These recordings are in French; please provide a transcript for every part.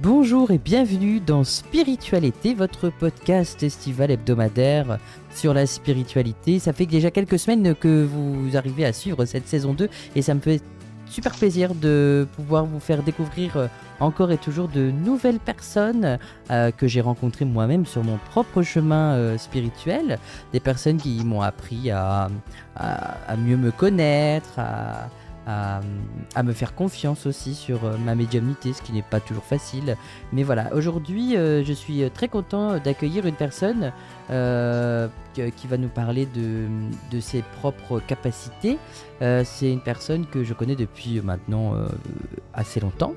Bonjour et bienvenue dans Spiritualité, votre podcast estival hebdomadaire sur la spiritualité. Ça fait déjà quelques semaines que vous arrivez à suivre cette saison 2 et ça me fait super plaisir de pouvoir vous faire découvrir encore et toujours de nouvelles personnes que j'ai rencontrées moi-même sur mon propre chemin spirituel. Des personnes qui m'ont appris à mieux me connaître, à me faire confiance aussi sur ma médiumnité, ce qui n'est pas toujours facile. Mais voilà, aujourd'hui, je suis très content d'accueillir une personne qui va nous parler de ses propres capacités. C'est une personne que je connais depuis maintenant assez longtemps.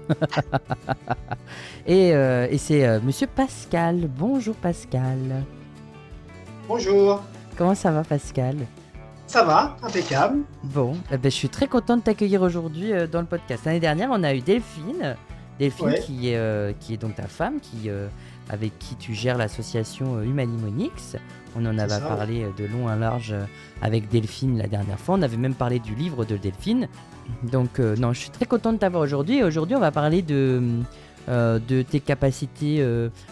et c'est Monsieur Pascal. Bonjour Pascal. Bonjour, Comment ça va Pascal ? ça va, impeccable. Bon, je suis très content de t'accueillir aujourd'hui dans le podcast. L'année dernière, on a eu Delphine Ouais. qui est donc ta femme, avec qui tu gères l'association Humanimonix. On en C'est avait ça, ouais. parlé de long en large avec Delphine la dernière fois. On avait même parlé du livre de Delphine. Donc, non, je suis très content de t'avoir aujourd'hui. Et aujourd'hui, on va parler de tes capacités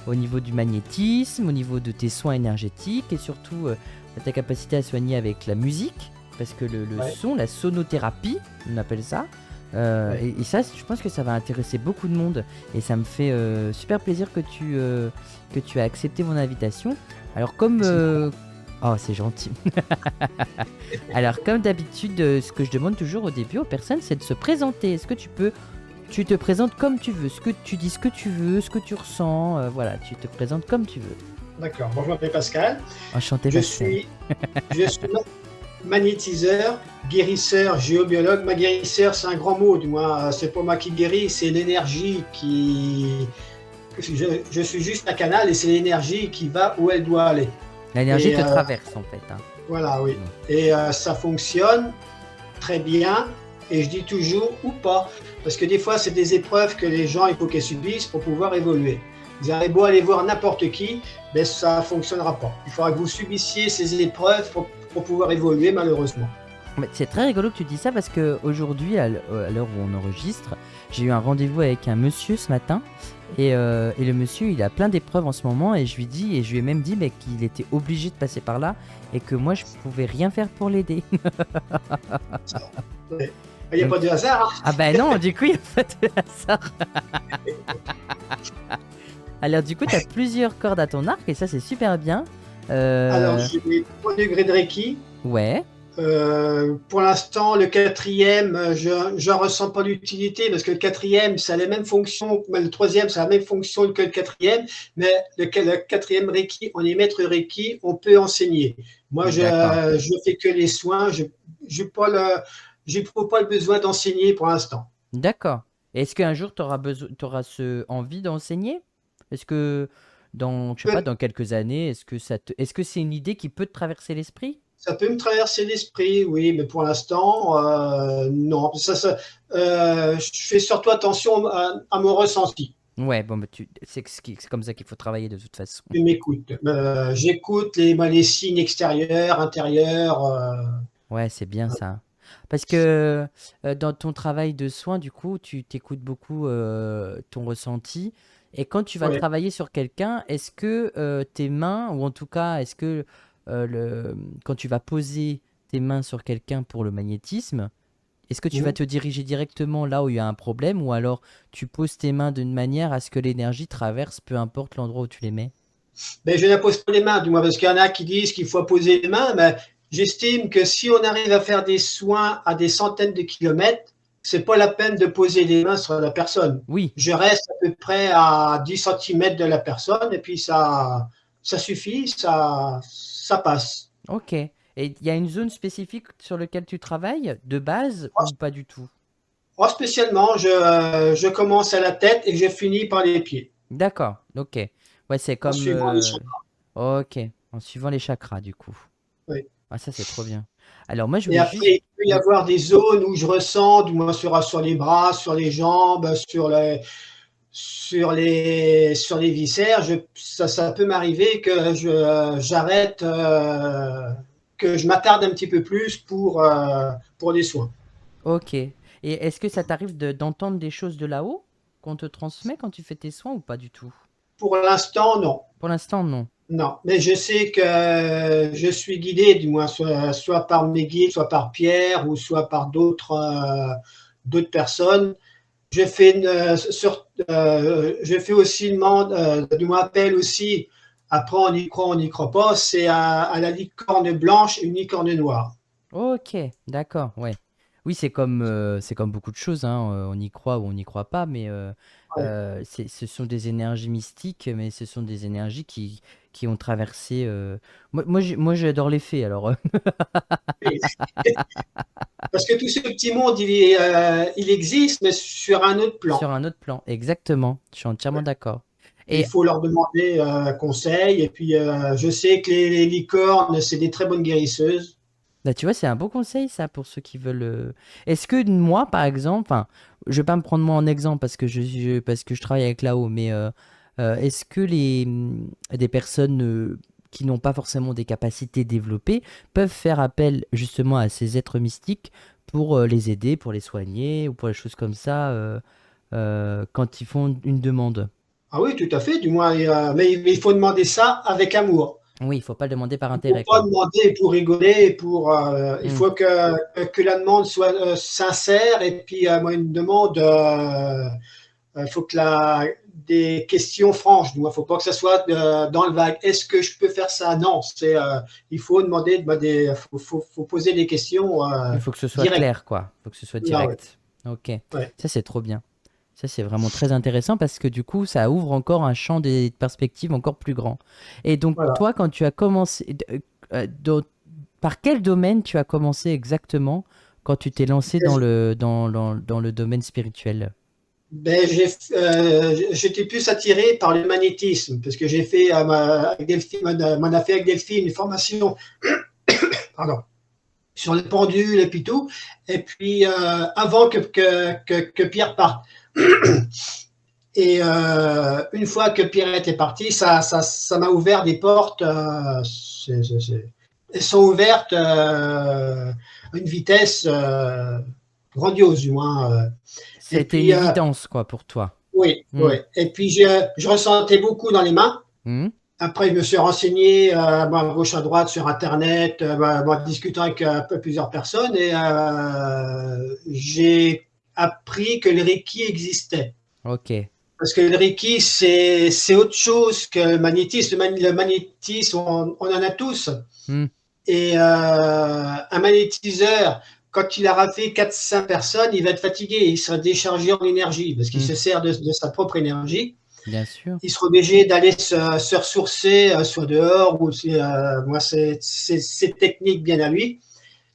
au niveau du magnétisme, au niveau de tes soins énergétiques et surtout ta capacité à soigner avec la musique, parce que le Ouais, son, la sonothérapie, on appelle ça. ouais. Et ça, je pense que ça va intéresser beaucoup de monde et ça me fait super plaisir que tu as accepté mon invitation. Alors comme... C'est moi. Oh, c'est gentil. Alors comme d'habitude, ce que je demande toujours au début aux personnes, c'est de se présenter. Est-ce que tu te présentes comme tu veux, tu dis ce que tu veux, ce que tu ressens, voilà, tu te présentes comme tu veux. D'accord. Bonjour, je m'appelle Pascal. Enchanté Je Pascal. suis, je suis magnétiseur, guérisseur, géobiologue. Ma guérisseur, c'est un grand mot, du moins, c'est pas moi qui guéris, c'est l'énergie qui. Je suis juste un canal et c'est l'énergie qui va où elle doit aller. L'énergie Et te traverse en fait, hein. voilà, oui. Mm. Et ça fonctionne très bien. Et je dis toujours ou pas, parce que des fois, c'est des épreuves que les gens, il faut qu'ils subissent pour pouvoir évoluer. Vous avez beau aller voir n'importe qui, mais ça ne fonctionnera pas. Il faudra que vous subissiez ces épreuves pour pouvoir évoluer, malheureusement. Mais c'est très rigolo que tu dis ça parce qu'aujourd'hui, à l'heure où on enregistre, j'ai eu un rendez-vous avec un monsieur ce matin et le monsieur il a plein d'épreuves en ce moment et je lui ai même dit qu'il était obligé de passer par là et que moi je pouvais rien faire pour l'aider. Ouais. Il n'y a Donc, pas de hasard. ah bah non, du coup il n'y a pas de hasard. Alors du coup tu as plusieurs cordes à ton arc et ça c'est super bien. Alors, Euh, j'ai 3 degrés de Reiki. ouais, Pour l'instant, le quatrième, je n'en ressens pas l'utilité parce que le quatrième, ça a les mêmes fonctions, mais le troisième, ça a la même fonction que le quatrième, mais le quatrième Reiki, on est maître Reiki, on peut enseigner. Moi, je d'accord. ne fais que les soins, je n'éprouve pas le besoin d'enseigner pour l'instant. D'accord. Est-ce qu'un jour tu auras besoin, envie d'enseigner? Est-ce que je sais pas, Peut- dans quelques années, est-ce que c'est une idée qui peut te traverser l'esprit? Ça peut me traverser l'esprit, oui, mais pour l'instant, non. Je fais surtout attention à mon ressenti. Ouais, bon, c'est comme ça qu'il faut travailler de toute façon. Je m'écoute. J'écoute les signes extérieurs, intérieurs. Ouais, c'est bien ça. Parce que dans ton travail de soin, du coup, tu t'écoutes beaucoup ton ressenti. Et quand tu vas Ouais. travailler sur quelqu'un, est-ce que tes mains, ou en tout cas, est-ce que quand tu vas poser tes mains sur quelqu'un pour le magnétisme, est-ce que tu vas Mhm. te diriger directement là où il y a un problème, ou alors tu poses tes mains d'une manière à ce que l'énergie traverse, peu importe l'endroit où tu les mets? Mais je ne pose pas les mains, du moins, parce qu'il y en a qui disent qu'il faut poser les mains. Mais j'estime que si on arrive à faire des soins à des centaines de kilomètres, c'est pas la peine de poser les mains sur la personne. Oui, Je reste à peu près à 10 centimètres de la personne et puis ça suffit, ça passe. ok. Et il y a une zone spécifique sur laquelle tu travailles, de base, ou pas du tout? Moi, spécialement, je commence à la tête et je finis par les pieds, D'accord, ok. Ouais, c'est en comme... suivant les chakras. ok, en suivant les chakras, du coup. Oui. Ah, ça, c'est trop bien. Alors, moi, je Et voulais après, juste... il peut y Oui, avoir des zones où je ressens, du moins sur les bras, sur les jambes, sur les viscères. Ça peut m'arriver que j'arrête, que je m'attarde un petit peu plus pour les soins. ok. Et est-ce que ça t'arrive d'entendre des choses de là-haut? qu'on te transmet quand tu fais tes soins ou pas du tout? Pour l'instant, non. Pour l'instant, non. Non, mais je sais que je suis guidé, du moins, soit par mes guides, soit par Pierre, ou soit par d'autres personnes. Je fais aussi du moins appel aussi, après on n'y croit pas, c'est à la licorne blanche et une licorne noire. Ok, d'accord, ouais. Oui, c'est comme beaucoup de choses, hein, on y croit ou on n'y croit pas, mais Ouais. ce sont des énergies mystiques, mais ce sont des énergies qui ont traversé. Moi, j'adore les fées, alors Parce que tout ce petit monde, il existe, mais sur un autre sur plan. un autre plan, exactement. Je suis entièrement d'accord. Il Et faut leur demander conseil. Et puis, je sais que les licornes, c'est des très bonnes guérisseuses. là, tu vois, c'est un beau conseil, ça, pour ceux qui veulent. Est-ce que moi, par exemple, enfin, je vais pas me prendre moi en exemple parce que parce que je travaille avec là-haut, mais est-ce que des personnes qui n'ont pas forcément des capacités développées peuvent faire appel justement à ces êtres mystiques pour les aider, pour les soigner ou pour les choses comme ça quand ils font une demande? Ah oui, tout à fait, du moins, mais il faut demander ça avec amour. Oui, il faut pas le demander par Il ne faut intérêt, pas quoi. demander pour rigoler, il Hmm, faut que la demande soit sincère. Et puis, moi, une demande, il faut que des questions franches. Il ne faut pas que ça soit dans le vague. Est-ce que je peux faire ça? Non, il faut faut poser des questions il faut que ce soit directes. clair, quoi. Il faut que ce soit Là, ouais. direct. Ok, Ouais. ça c'est trop bien. Ça, c'est vraiment très intéressant parce que du coup, ça ouvre encore un champ des perspectives encore plus grand. Et donc, Voilà. toi, quand tu as commencé, par quel domaine tu as commencé exactement quand tu t'es lancé dans le domaine spirituel? Ben, j'étais plus attiré par le magnétisme parce que j'ai fait avec Delphine, m'en a fait avec Delphine une formation, pardon, sur les pendules et puis tout. Et puis avant que Pierre parte. Et une fois que Pierre était parti, ça m'a ouvert des portes. Elles sont ouvertes à une vitesse grandiose, du moins. Ça a Et été une puis, évidence, quoi, pour toi. oui, Hmm. oui. Et puis, je ressentais beaucoup dans les mains. Hmm. Après, je me suis renseigné à gauche à droite sur Internet, discutant avec plusieurs personnes, et j'ai appris que le Reiki existait. Ok. Parce que le Reiki, c'est autre chose que le magnétisme. Le magnétisme, on en a tous. Hmm. Et un magnétiseur, quand il aura fait 4-5 personnes, il va être fatigué, il sera déchargé en énergie, parce qu'il Hmm. se sert de sa propre énergie. Bien sûr. Il sera obligé d'aller se ressourcer, soit dehors, ou moi, c'est technique bien à lui.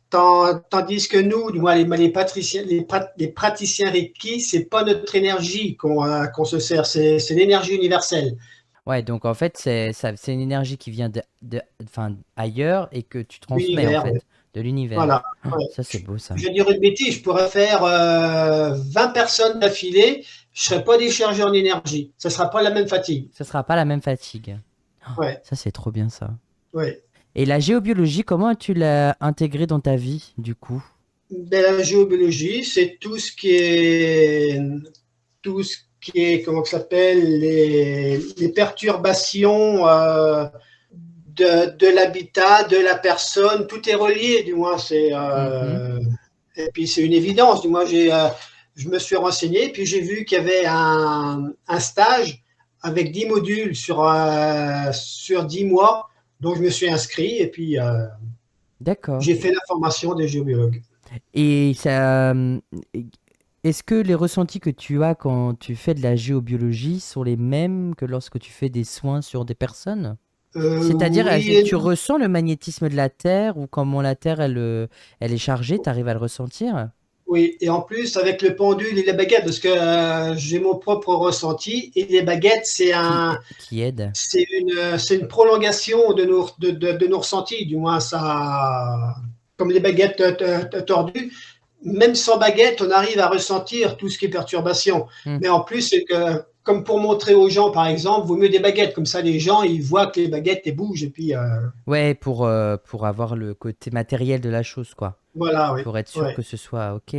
Tandis que nous, du moins les praticiens Reiki, c'est pas notre énergie qu'on se sert, c'est l'énergie universelle, Ouais, donc en fait, c'est une énergie qui vient enfin, ailleurs et que tu transmets, en l'univers. Ouais. fait, de l'univers. Voilà. Oh, Ouais. ça, c'est beau, ça. Je vais dire une bêtise, je pourrais faire 20 personnes d'affilée, je ne serai pas déchargé en énergie. Ça ne sera pas la même fatigue. Ce sera pas la même fatigue. Oh, Ouais, ça, c'est trop bien, ça. ouais. Et la géobiologie, comment tu l'as intégrée dans ta vie, du coup? Ben, la géobiologie, c'est comment ça s'appelle, les perturbations de l'habitat, de la personne, tout est relié, du moins. Mhm. Et puis c'est une évidence, du moins je me suis renseigné, puis j'ai vu qu'il y avait un stage avec 10 modules sur 10 mois, donc je me suis inscrit et puis D'accord. j'ai fait la formation des géobiologues. Et ça, est-ce que les ressentis que tu as quand tu fais de la géobiologie sont les mêmes que lorsque tu fais des soins sur des personnes? C'est-à-dire, Oui et tu ressens le magnétisme de la Terre ou comment la Terre, elle est chargée, tu arrives à le ressentir? Oui, et en plus avec le pendule et les baguettes, parce que j'ai mon propre ressenti, et les baguettes, Qui, qui aide? c'est une prolongation de nos ressentis, du moins ça, comme les baguettes tordues, même sans baguette, on arrive à ressentir tout ce qui est perturbation. Hmm. Mais en plus, c'est que, comme pour montrer aux gens, par exemple, vaut mieux des baguettes, comme ça les gens, ils voient que les baguettes, elles bougent, et puis Ouais, pour avoir le côté matériel de la chose, quoi. voilà, oui. Pour être sûr Ouais. que ce soit OK.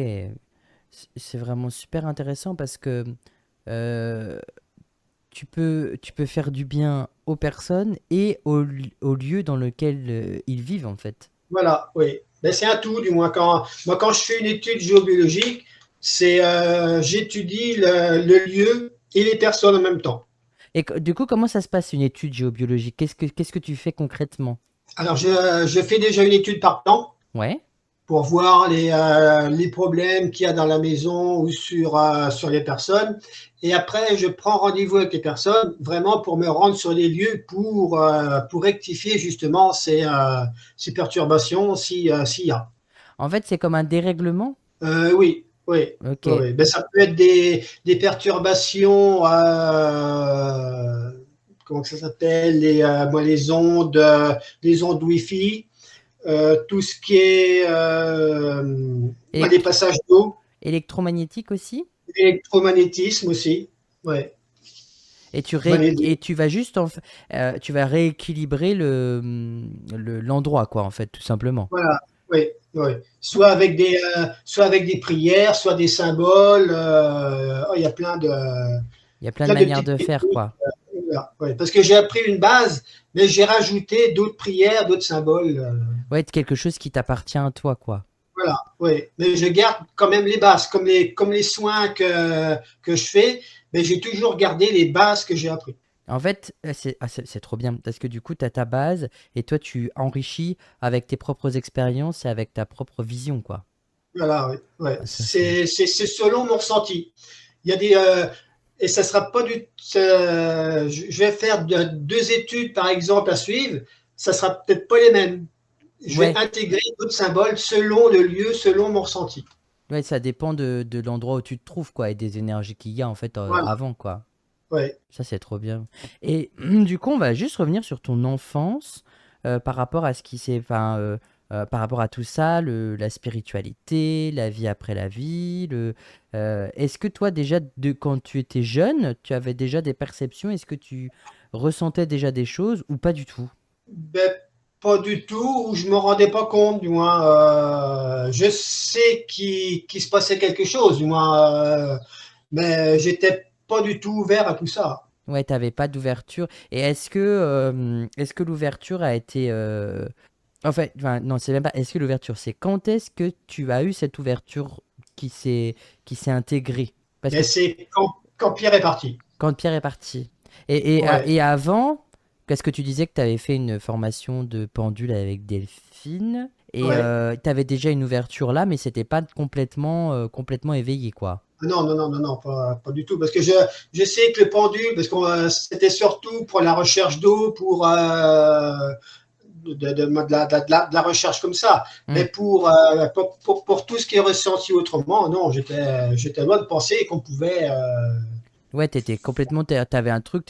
C'est vraiment super intéressant parce que euh, tu peux faire du bien aux personnes et au lieu dans lequel ils vivent, en fait. Voilà, oui. Ben, c'est un tout, du moins. Quand je fais une étude géobiologique, j'étudie le lieu et les personnes en même temps. Et du coup, comment ça se passe une étude géobiologique? Qu'est-ce que tu fais concrètement? Alors, je fais déjà une étude par plan Ouais. pour voir les problèmes qu'il y a dans la maison ou sur les personnes. Et après, je prends rendez-vous avec les personnes vraiment pour me rendre sur les lieux pour rectifier justement ces perturbations s'il y a. En fait, c'est comme un dérèglement. Oui, oui, Ok. oui, oui. Ben, ça peut être des perturbations, comment que ça s'appelle, les ondes Wi-Fi, tout ce qui est les Électro- passages d'eau, électromagnétique aussi. l'électromagnétisme aussi. Ouais. Ben, Et tu vas juste tu vas rééquilibrer l'endroit, quoi, en fait, tout simplement. voilà, oui, oui. Soit avec des prières, soit des symboles. Oh, il y a Il y a plein de plein de manières petites de faire, techniques. quoi. Voilà, ouais, parce que j'ai appris une base, mais j'ai rajouté d'autres prières, d'autres symboles. Ouais, quelque chose qui t'appartient à toi, quoi. Voilà, ouais. Mais je garde quand même les bases, comme les soins que je fais, mais j'ai toujours gardé les bases que j'ai appris. En fait, c'est trop bien parce que du coup, tu as ta base et toi, tu enrichis avec tes propres expériences et avec ta propre vision, quoi. Voilà, ouais, ouais. Ah, ça, c'est. C'est selon mon ressenti. Il y a et ça sera pas je vais faire deux études, par exemple, à suivre. Ça sera peut-être pas les mêmes. Je vais Ouais, intégrer d'autres symboles selon le lieu, selon mon ressenti. ouais, ça dépend de l'endroit où tu te trouves, quoi, et des énergies qu'il y a, en fait, Voilà, avant, quoi. ouais. Ça, c'est trop bien. Et du coup, on va juste revenir sur ton enfance par rapport à ce qui s'est. Enfin, par rapport à tout ça, la spiritualité, la vie après la vie. Est-ce que toi, déjà, quand tu étais jeune, tu avais déjà des perceptions? Est-ce que tu ressentais déjà des choses ou pas du tout? Ben, pas du tout, ou je me rendais pas compte, du moins. Je sais qu'il se passait quelque chose, du moins, mais j'étais pas du tout ouvert à tout ça. Ouais, t'avais pas d'ouverture. Et est-ce que l'ouverture a été. En fait, enfin, non, c'est même pas. Est-ce que l'ouverture, c'est quand est-ce que tu as eu cette ouverture qui s'est qui s'est intégrée? Parce que Mais c'est quand Pierre est parti. quand Pierre est parti. Ouais, Et avant, qu'est-ce que tu disais que tu avais fait une formation de pendule avec Delphine et ouais. tu avais déjà une ouverture là, mais c'était pas complètement éveillé, quoi. Ah non, non, non, non, non, pas du tout. Parce que je sais que le pendule, parce que c'était surtout pour la recherche d'eau, pour de la recherche comme ça. Hmm. Mais pour tout ce qui est ressenti autrement, non, j'étais loin de penser qu'on pouvait. Ouais, t'avais un truc,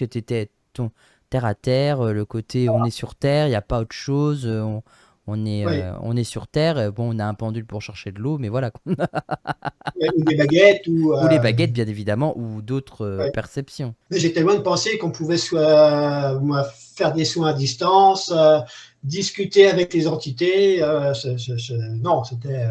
ton terre à terre, le côté on est sur terre, il n'y a pas autre chose, Ouais, on est sur terre, bon, on a un pendule pour chercher de l'eau, mais voilà, quoi. ouais, ou des baguettes, ou. Ou les baguettes, bien évidemment, ou d'autres Ouais. perceptions. Mais j'étais loin de penser qu'on pouvait moi, faire des soins à distance, discuter avec les entités. Non, c'était.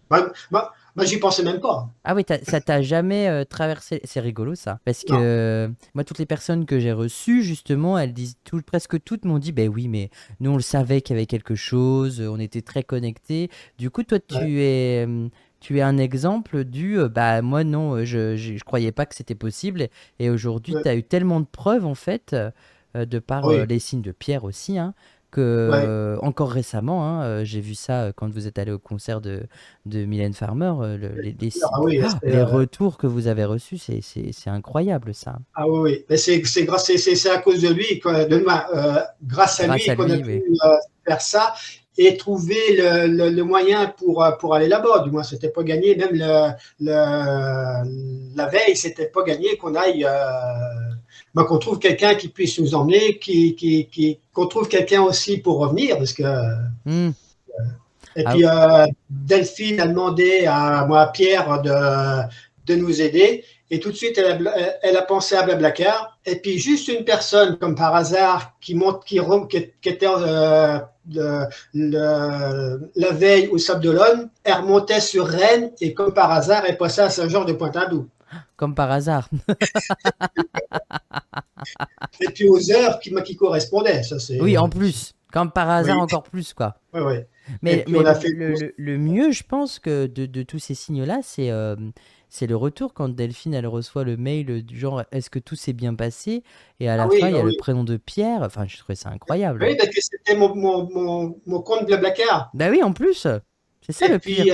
Moi, j'y pensais même pas. Ah oui, ça t'a jamais traversé. C'est rigolo ça. Parce que Non. moi, toutes les personnes que j'ai reçues, justement, elles disent presque toutes m'ont dit, ben oui, mais nous, on le savait qu'il y avait quelque chose, on était très connectés. Du coup, toi, Ouais, tu es un exemple bah moi, non, je croyais pas que c'était possible. Et aujourd'hui, tu ouais, as eu tellement de preuves, en fait, de par oui, les signes de pierre aussi, hein, que ouais. encore récemment, hein, j'ai vu ça quand vous êtes allé au concert de Mylène Farmer, Ah oui, les retours que vous avez reçus, c'est incroyable ça. ah oui, oui. Mais c'est à cause de lui, grâce à Grâce lui à qu'on a lui, pu oui. faire ça et trouver le moyen pour aller là-bas. Du moins, c'était pas gagné. Même la veille, c'était pas gagné qu'on aille. Qu'on trouve quelqu'un qui puisse nous emmener, qu'on trouve quelqu'un aussi pour revenir, parce que. Hmm. Et Ah, puis Delphine a demandé à Pierre de nous aider. Et tout de suite, elle a pensé à Blablacar. Et puis juste une personne, comme par hasard, qui était la veille au Sable d'Olonne, elle remontait sur Rennes et comme par hasard, elle passait à Saint-Georges de Pointe-à-Doux. Comme par hasard. Et puis aux heures qui correspondaient, ça Oui, en c'est plus. Comme par hasard, oui, encore plus, quoi. ouais, ouais. Et Mais, puis mais on a fait le mieux, je pense, que de tous ces signes-là, c'est le retour quand Delphine, elle reçoit le mail du genre est-ce que tout s'est bien passé? Et à ah la fin, oui, il y ah a le oui. prénom de Pierre. Enfin, je trouvais ça incroyable. Oui, parce que c'était mon compte Blablacar. Bah oui, en plus, c'est ça Et le pire. puis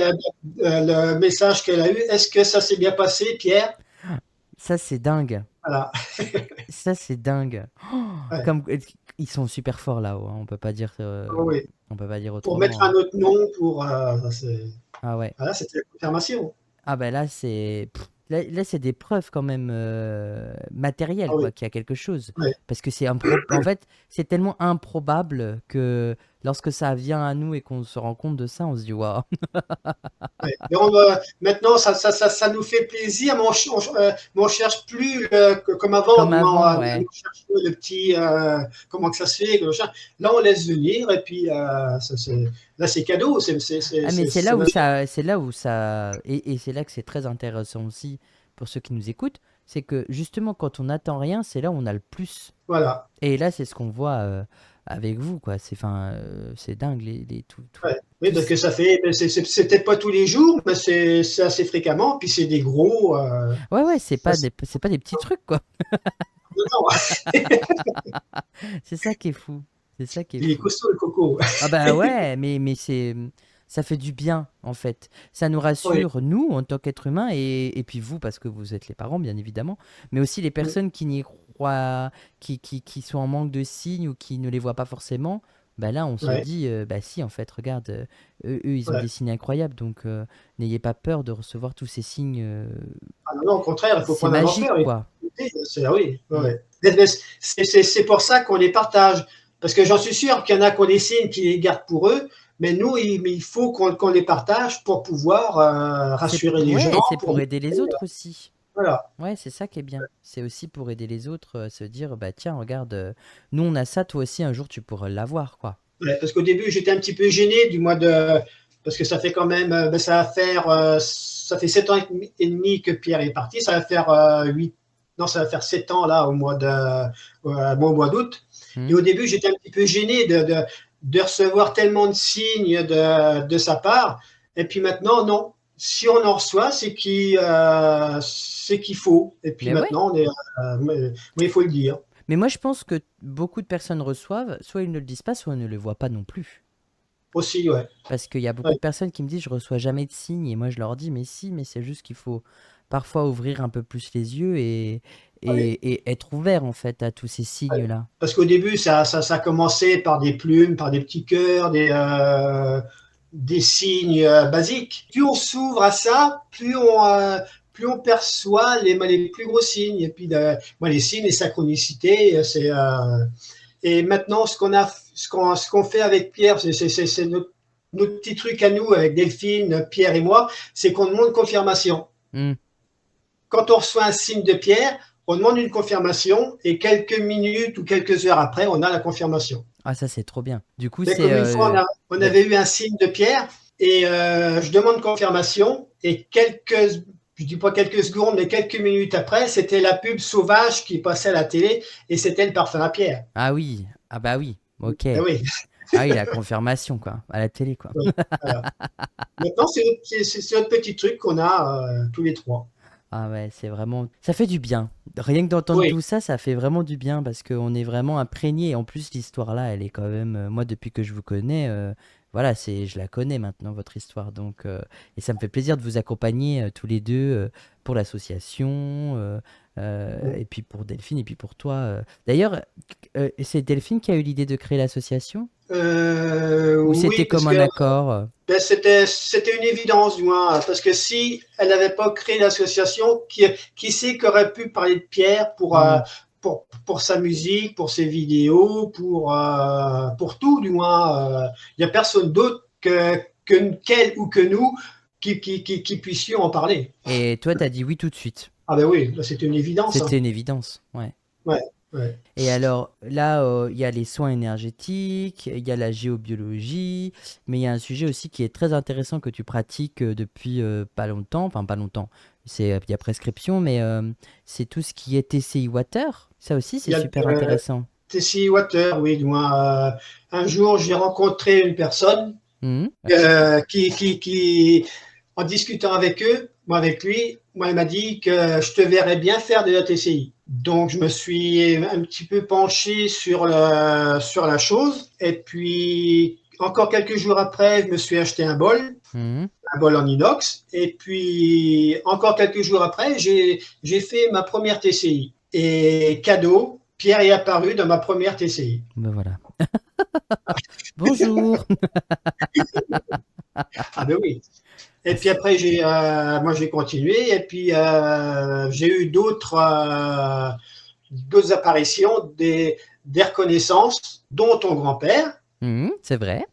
le message qu'elle a eu, est-ce que ça s'est bien passé, Pierre? Ça, c'est dingue. Voilà. Ça, c'est dingue. Oh, Ouais. comme ils sont super forts là-haut, hein. Ah oui. On peut pas dire Pour mettre autrement, un hein. autre nom, Ah ouais. voilà, c'était la confirmation. Ah ben là, là, c'est des preuves quand même matérielles, Ah oui. quoi, qu'il y a quelque chose. Ouais. Parce que en fait, c'est tellement improbable que lorsque ça vient à nous et qu'on se rend compte de ça, on se dit waouh. Ouais. Mais maintenant, ça nous fait plaisir, mais on cherche plus comme avant, Comme du moins, avant, on ouais. cherche le petit, comment que ça se fait, que machin. Là, on laisse venir, et puis là, c'est cadeau, Ah mais ça va bien. c'est là où ça, et c'est là que c'est très intéressant aussi pour ceux qui nous écoutent, c'est que justement quand on n'attend rien, c'est là où on a le plus. Voilà. Et là, c'est ce qu'on voit avec vous, quoi. C'est dingue, Ouais. Oui, parce tous. que ça fait, ben, c'est peut-être pas tous les jours, mais c'est assez fréquemment, puis c'est des gros. Ouais, ouais, Ça, c'est- c'est pas des petits trucs, quoi. non, non, C'est ça qui est fou. C'est ça qui est il est fou. costaud, le coco. Ah bah ouais, mais ça fait du bien, en fait. Ça nous Oui. rassure, nous, en tant qu'êtres humains, et puis vous, parce que vous êtes les parents, bien évidemment, mais aussi les personnes qui n'y croient, qui sont en manque de signes ou qui ne les voient pas forcément. Bah là, on se Ouais. dit, bah si, en fait, regarde, eux, ils ont Ouais. des signes incroyables, donc n'ayez pas peur de recevoir tous ces signes. Ah non, non, au contraire, il faut C'est prendre un magique, enfer. quoi. C'est, ah oui, ouais, Mm. ouais. C'est pour ça qu'on les partage. Parce que j'en suis sûr qu'il y en a qui ont des signes qui les gardent pour eux, mais nous, mais il faut qu'on les partage pour pouvoir rassurer les gens. Ouais, et c'est Pour, pour aider les autres aussi. voilà. Ouais, c'est ça qui est bien. C'est aussi pour aider les autres, se dire, bah tiens, regarde, nous on a ça, toi aussi, un jour tu pourras l'avoir, quoi. Ouais, parce qu'au début, j'étais un petit peu gêné du mois de. Parce que ça fait quand même. Ben, ça fait 7 ans et demi que Pierre est parti. Ça va faire 8. Non, ça va faire 7 ans là au mois d'août. Et Hmm. au début, j'étais un petit peu gêné de recevoir tellement de signes de sa part. Et puis maintenant, non. Si on en reçoit, c'est qu'il faut. Et puis Mais ouais. maintenant, mais il faut le dire. Mais moi je pense que beaucoup de personnes reçoivent, soit ils ne le disent pas, soit ils ne le voient pas non plus. Aussi, ouais. Parce qu'il y a beaucoup Ouais, de personnes qui me disent, je reçois jamais de signes, et moi je leur dis, mais si, mais c'est juste qu'il faut parfois ouvrir un peu plus les yeux ouais. et être ouvert en fait à tous ces Ouais. signes-là. Parce qu'au début, ça a commencé par des plumes, par des petits cœurs, des signes basiques. Plus on s'ouvre à ça, plus on perçoit les plus gros signes. Et puis, moi, les signes, les synchronicités, et maintenant, ce qu'on fait avec Pierre, c'est notre petit truc à nous, avec Delphine, Pierre et moi, c'est qu'on demande confirmation. Hmm. Quand on reçoit un signe de Pierre, on demande une confirmation et quelques minutes ou quelques heures après, on a la confirmation. Ah ça c'est trop bien. Du coup Mais c'est... comme une fois, on bah, avait eu un signe de Pierre et je demande confirmation et je dis pas quelques secondes, mais quelques minutes après, c'était la pub Sauvage qui passait à la télé et c'était le parfum à Pierre. ah oui, ah bah oui, ok. Ah oui, Ah oui, la confirmation, quoi, à la télé, quoi. oui, voilà. Maintenant, c'est notre petit truc qu'on a tous les trois. Ah ouais, c'est vraiment... Ça fait du bien. Rien que d'entendre Oui, tout ça, ça fait vraiment du bien parce qu'on est vraiment imprégné. Et en plus, l'histoire là, elle est quand même... moi, depuis que je vous connais, voilà, je la connais maintenant, votre histoire. Donc, et ça me fait plaisir de vous accompagner tous les deux pour l'association, et puis pour Delphine, et puis pour toi. D'ailleurs, c'est Delphine qui a eu l'idée de créer l'association? Ou oui, c'était parce comme un que accord? ben, c'était une évidence, du moins, parce que si elle n'avait pas créé l'association, qui sait qu'aurait pu parler de Pierre Hmm. pour sa musique, pour ses vidéos, pour tout, du moins. Il n'y a personne d'autre qu'elle ou que nous qui puissions en parler. Et toi, t'as dit oui tout de suite. Ah ben oui, là, c'était une évidence. C'était Hein. une évidence, ouais. Ouais, ouais. Et alors, là, il y a les soins énergétiques, il y a la géobiologie, mais il y a un sujet aussi qui est très intéressant que tu pratiques depuis pas longtemps, enfin pas longtemps, il y a prescription, mais c'est tout ce qui est TCI Water. Ça aussi, Il c'est y a super intéressant. Tessie Water, oui, du moins. Un jour, j'ai rencontré une personne Mhm. qui, en discutant avec eux, moi avec lui, moi, il m'a dit que je te verrais bien faire de la TCI. Donc, je me suis un petit peu penché sur la chose. Et puis, encore quelques jours après, je me suis acheté Mhm. un bol en inox. Et puis, encore quelques jours après, j'ai fait ma première TCI. Et cadeau, Pierre est apparu dans ma première TCI. Ben voilà. Bonjour. Ah ben oui. Et puis après, moi j'ai continué. Et puis j'ai eu d'autres apparitions, des reconnaissances, dont ton grand-père. Mhm, c'est vrai.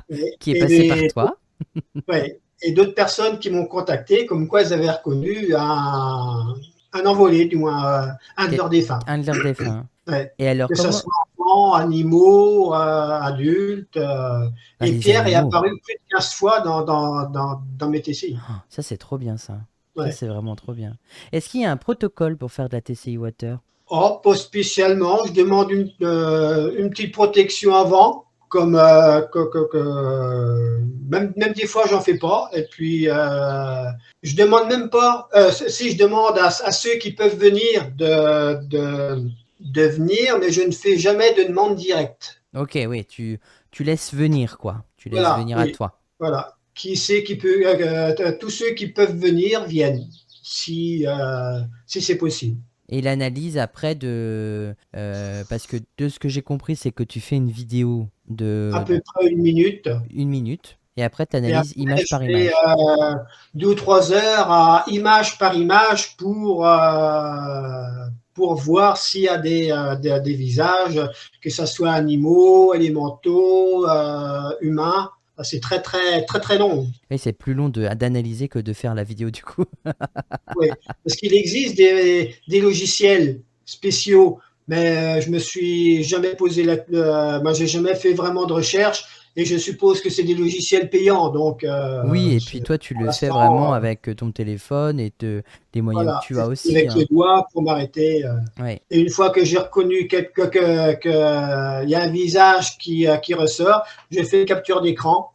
Et, Qui est et passé par toi. ouais, et d'autres personnes qui m'ont contacté, comme quoi elles avaient reconnu un envolé, du moins un de Qui est leurs défunts. un de leurs défunts. Ouais. Et alors, Que ce comment... soit enfants, animaux, adultes. Ah, Et les Pierre est animaux. apparu plus de 15 fois dans mes TCI. Ah, ça, c'est trop bien, ça. Ça, Ouais. c'est vraiment trop bien. Est-ce qu'il y a un protocole pour faire de la TCI Water? Oh, pas spécialement. Je demande une petite protection avant, comme même des fois j'en fais pas. Et puis je demande même pas. Si je demande à ceux qui peuvent venir de venir, mais je ne fais jamais de demande directe. Ok, oui, tu laisses venir, quoi. Tu laisses Voilà, venir à oui, toi. voilà. Qui sait qui peut tous ceux qui peuvent venir viennent, si c'est possible. Et l'analyse après de... parce que de ce que j'ai compris, c'est que tu fais une vidéo À de peu près 1 minute. 1 minute. Et après, tu Et analyses après, image je par fais image. 2 ou 3 heures à image par image pour voir s'il y a des visages, que ce soit animaux, élémentaux, humains. C'est très, très, très, très long. Et c'est plus long d'analyser que de faire la vidéo, du coup. Oui, parce qu'il existe des logiciels spéciaux, mais je me suis jamais posé moi, j'ai jamais fait vraiment de recherche et je suppose que c'est des logiciels payants. Donc, Oui, et puis toi, tu pour le fais l'instant, vraiment avec ton téléphone et les moyens que voilà, tu as aussi, avec les hein. doigts pour m'arrêter. Ouais. Et une fois que j'ai reconnu il y a un visage qui ressort, je fais capture d'écran.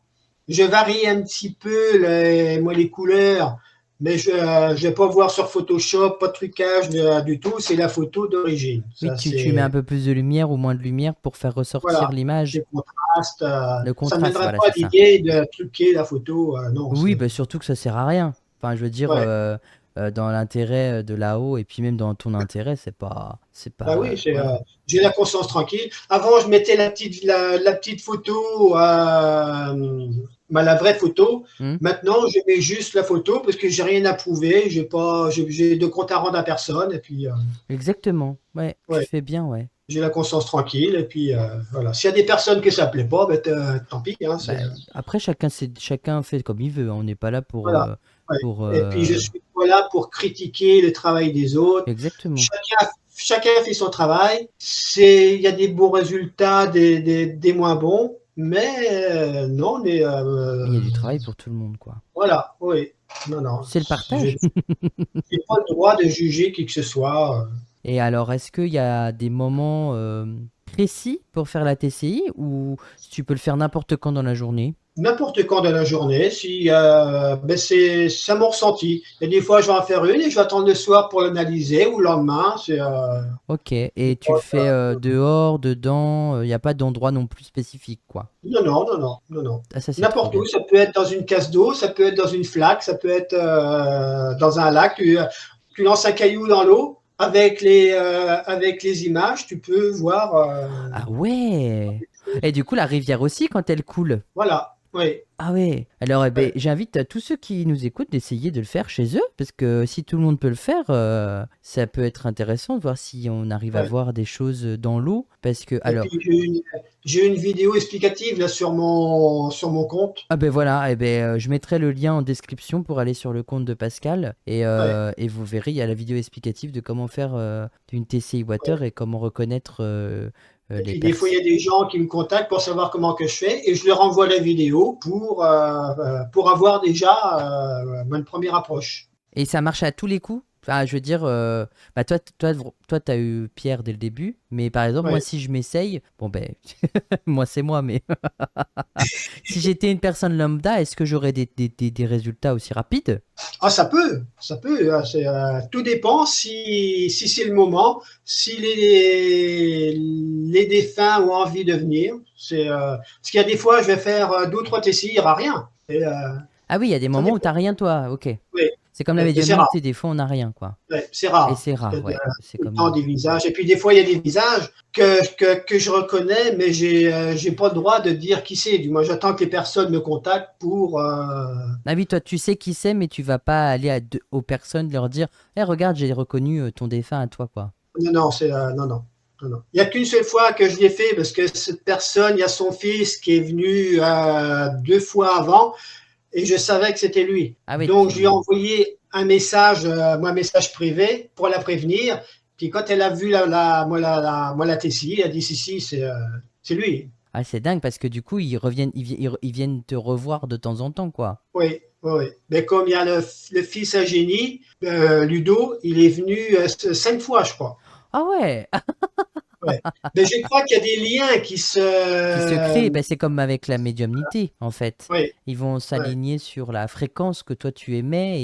Je varie un petit peu les couleurs, mais je ne vais pas voir sur Photoshop, pas de trucage du tout, c'est la photo d'origine. Oui, Ça, tu mets un c'est, peu plus de lumière ou moins de lumière pour faire ressortir voilà, l'image. les contrastes. Le Ça ne contraste, viendrait voilà, pas à c'est ça. l'idée de truquer la photo. Non, Oui, bah surtout que ça sert à rien. Enfin, je veux dire, ouais. dans l'intérêt de là-haut et puis même dans ton intérêt, c'est Bah pas, oui, voilà. j'ai la conscience tranquille. Avant, je mettais la petite photo, la vraie photo. Hmm. Maintenant, je mets juste la photo parce que j'ai rien à prouver. J'ai de compte à rendre à personne. Et puis, Exactement. Ouais, tu ouais, fais bien, ouais. j'ai la conscience tranquille. Et puis, voilà. S'il y a des personnes que ça plaît pas, ben, tant pis. Hein, Bah, après, chacun fait comme il veut, hein. On n'est pas là voilà. Ouais. pour, Et puis, je suis pas là pour critiquer le travail des autres. exactement. Chacun fait son travail. Il y a des bons résultats, des moins bons, mais non, Il y a du travail pour tout le monde, quoi. voilà, oui. Non, non, C'est le je partage. n'ai pas le droit de juger qui que ce soit. Et alors, est-ce qu'il y a des moments précis pour faire la TCI ou tu peux le faire n'importe quand dans la journée? N'importe quand de la journée, si ben c'est mon ressenti. Et des fois, je vais en faire une et je vais attendre le soir pour l'analyser ou le lendemain. Ok, et tu le fais dehors, dedans, il n'y a pas d'endroit non plus spécifique, quoi. Non, non, non, non, non, non. Ah, ça, c'est trop N'importe où, bien. ça peut être dans une casse d'eau, ça peut être dans une flaque, ça peut être dans un lac. Tu lances un caillou dans l'eau avec les images, tu peux voir. Ah ouais! Et du coup, la rivière aussi, quand elle coule. Voilà, oui. Ah ouais. Alors, eh ben, Ouais. j'invite à tous ceux qui nous écoutent d'essayer de le faire chez eux, parce que si tout le monde peut le faire, ça peut être intéressant de voir si on arrive à Ouais. voir des choses dans l'eau. Parce que, Et puis alors, j'ai une vidéo explicative là sur mon compte. ah ben voilà, eh ben, je mettrai le lien en description pour aller sur le compte de Pascal, Ouais, et vous verrez, il y a la vidéo explicative de comment faire une TCI ouais. Water et comment reconnaître Et les puis des fois, il personnes. y a des gens qui me contactent pour savoir comment que je fais et je leur envoie la vidéo pour avoir déjà une première approche. Et ça marche à tous les coups? Enfin, je veux dire, bah t'as eu Pierre dès le début, mais par exemple, moi, Ouais. si je m'essaye, bon ben, moi c'est moi, mais si j'étais une personne lambda, est-ce que j'aurais des résultats aussi rapides? Ah, ça peut. Tout dépend si c'est le moment, si les défunts ont envie de venir. Parce qu'il y a des fois, je vais faire 2 ou 3 TCI, il n'y aura rien. Ah oui, il y a des Ça moments où dépend. t'as rien, toi, ok. Oui, C'est comme la oui, mais c'est rare. médiumnité, des fois on n'a rien, quoi. Ouais, c'est Et rare. c'est Parce rare, que, ouais. C'est tout le comme temps nous. des visages. Et puis des fois, il y a des visages que je reconnais, mais j'ai pas le droit de dire qui c'est. Du moins, j'attends que les personnes me contactent pour. Ah oui, toi, tu sais qui c'est, mais tu vas pas aller aux personnes leur dire, eh, regarde, j'ai reconnu ton défunt à toi, quoi. Non, non, non, non, non, non. Il n'y a qu'une seule fois que je l'ai fait parce que cette personne, il y a son fils qui est venu 2 fois avant et je savais que c'était lui. Ah oui, Donc, je lui ai envoyé un message, moi, un message privé pour la prévenir. Puis quand elle a vu la TCI, elle a dit si, c'est lui. ah, c'est dingue parce que du coup, ils reviennent, ils viennent te revoir de temps en temps, quoi. Oui, oui, oui. Mais comme il y a le fils à génie, Ludo, il est venu 5 fois, je crois. Ah ouais, Ouais. Mais je crois qu'il y a des liens qui qui se crée, se. ben, c'est comme avec la médiumnité, en fait. Oui, Ils vont ouais, s'aligner sur la fréquence que toi tu émets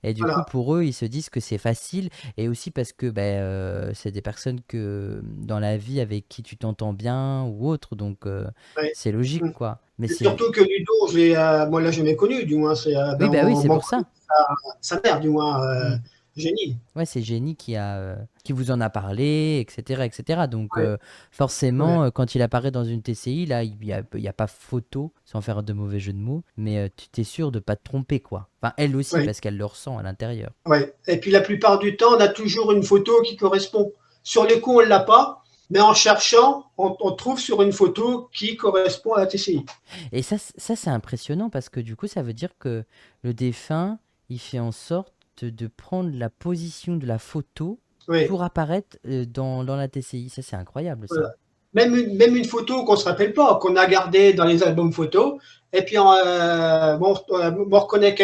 et du coup, voilà. pour eux, ils se disent que c'est facile et aussi parce que ben, c'est des personnes que dans la vie avec qui tu t'entends bien ou autre, donc Ouais. c'est logique, Mm. quoi. Mais Et c'est... surtout que Ludo, moi là, je l'ai connu, du moins, c'est Oui, ben, bah oui, c'est mon pour connu, ça. sa mère, du moins, Mm. génie. Ouais, c'est Jenny qui vous en a parlé, etc., etc. Donc Ouais, ouais, forcément, quand il apparaît dans une TCI, là, il y a pas photo, sans faire de mauvais jeu de mots, mais tu t'es sûr de pas te tromper, quoi. Enfin, elle aussi, ouais, parce qu'elle le ressent à l'intérieur. ouais. Et puis la plupart du temps, on a toujours une photo qui correspond. Sur le coup, on ne l'a pas, mais en cherchant, on trouve sur une photo qui correspond à la TCI. Et ça c'est impressionnant parce que du coup, ça veut dire que le défunt, il fait en sorte de prendre la position de la photo Oui. pour apparaître dans la TCI. Ça, c'est incroyable, ça. Voilà. Même une photo qu'on ne se rappelle pas, qu'on a gardée dans les albums photos, et puis on reconnaît,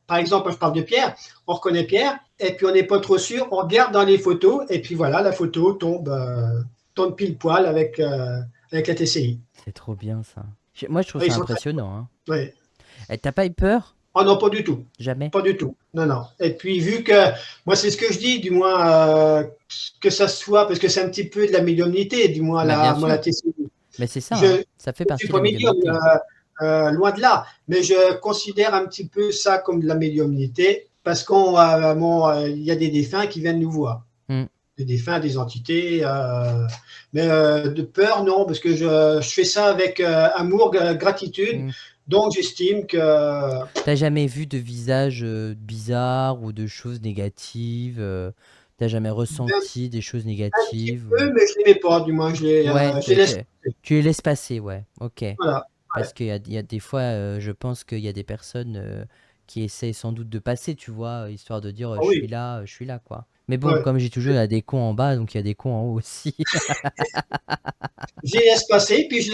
par exemple, je parle de Pierre, on reconnaît Pierre, et puis on n'est pas trop sûr, on regarde dans les photos, et puis voilà, la photo tombe pile poil avec la TCI. C'est trop bien, ça. Moi, je trouve Ouais, ils ça sont très. impressionnant, hein. Ouais. Et t'as pas eu peur? Oh non, pas du tout. Jamais? Pas du tout. Non, non. Et puis, vu que, moi, c'est ce que je dis, du moins, que ça soit, parce que c'est un petit peu de la médiumnité, du moins, Bah, bien moi, la sûr. TCI. Mais c'est ça, Je hein. Ça fait ne suis partie de pas la médium, médiumnité. loin de là, mais je considère un petit peu ça comme de la médiumnité parce il y a des défunts qui viennent nous voir. Hmm. Des défunts, des entités. Mais de peur, non, parce que je fais ça avec amour, gratitude. Hmm. Donc, j'estime que. T'as jamais vu de visage bizarre ou de choses négatives t'as jamais Ben, ressenti des choses un petit négatives peu, mais je ne l'aimais pas, du moins, Ouais, je les laisse. tu les laisses passer, ouais. Ok. Voilà. Parce qu'il y a des fois, je pense qu'il y a des personnes qui essayent sans doute de passer, tu vois, histoire de dire Ah oui. je suis là, quoi. Mais bon, Ouais. comme j'ai toujours, il y a des cons en bas, donc il y a des cons en haut aussi. Je les laisse passer, puis je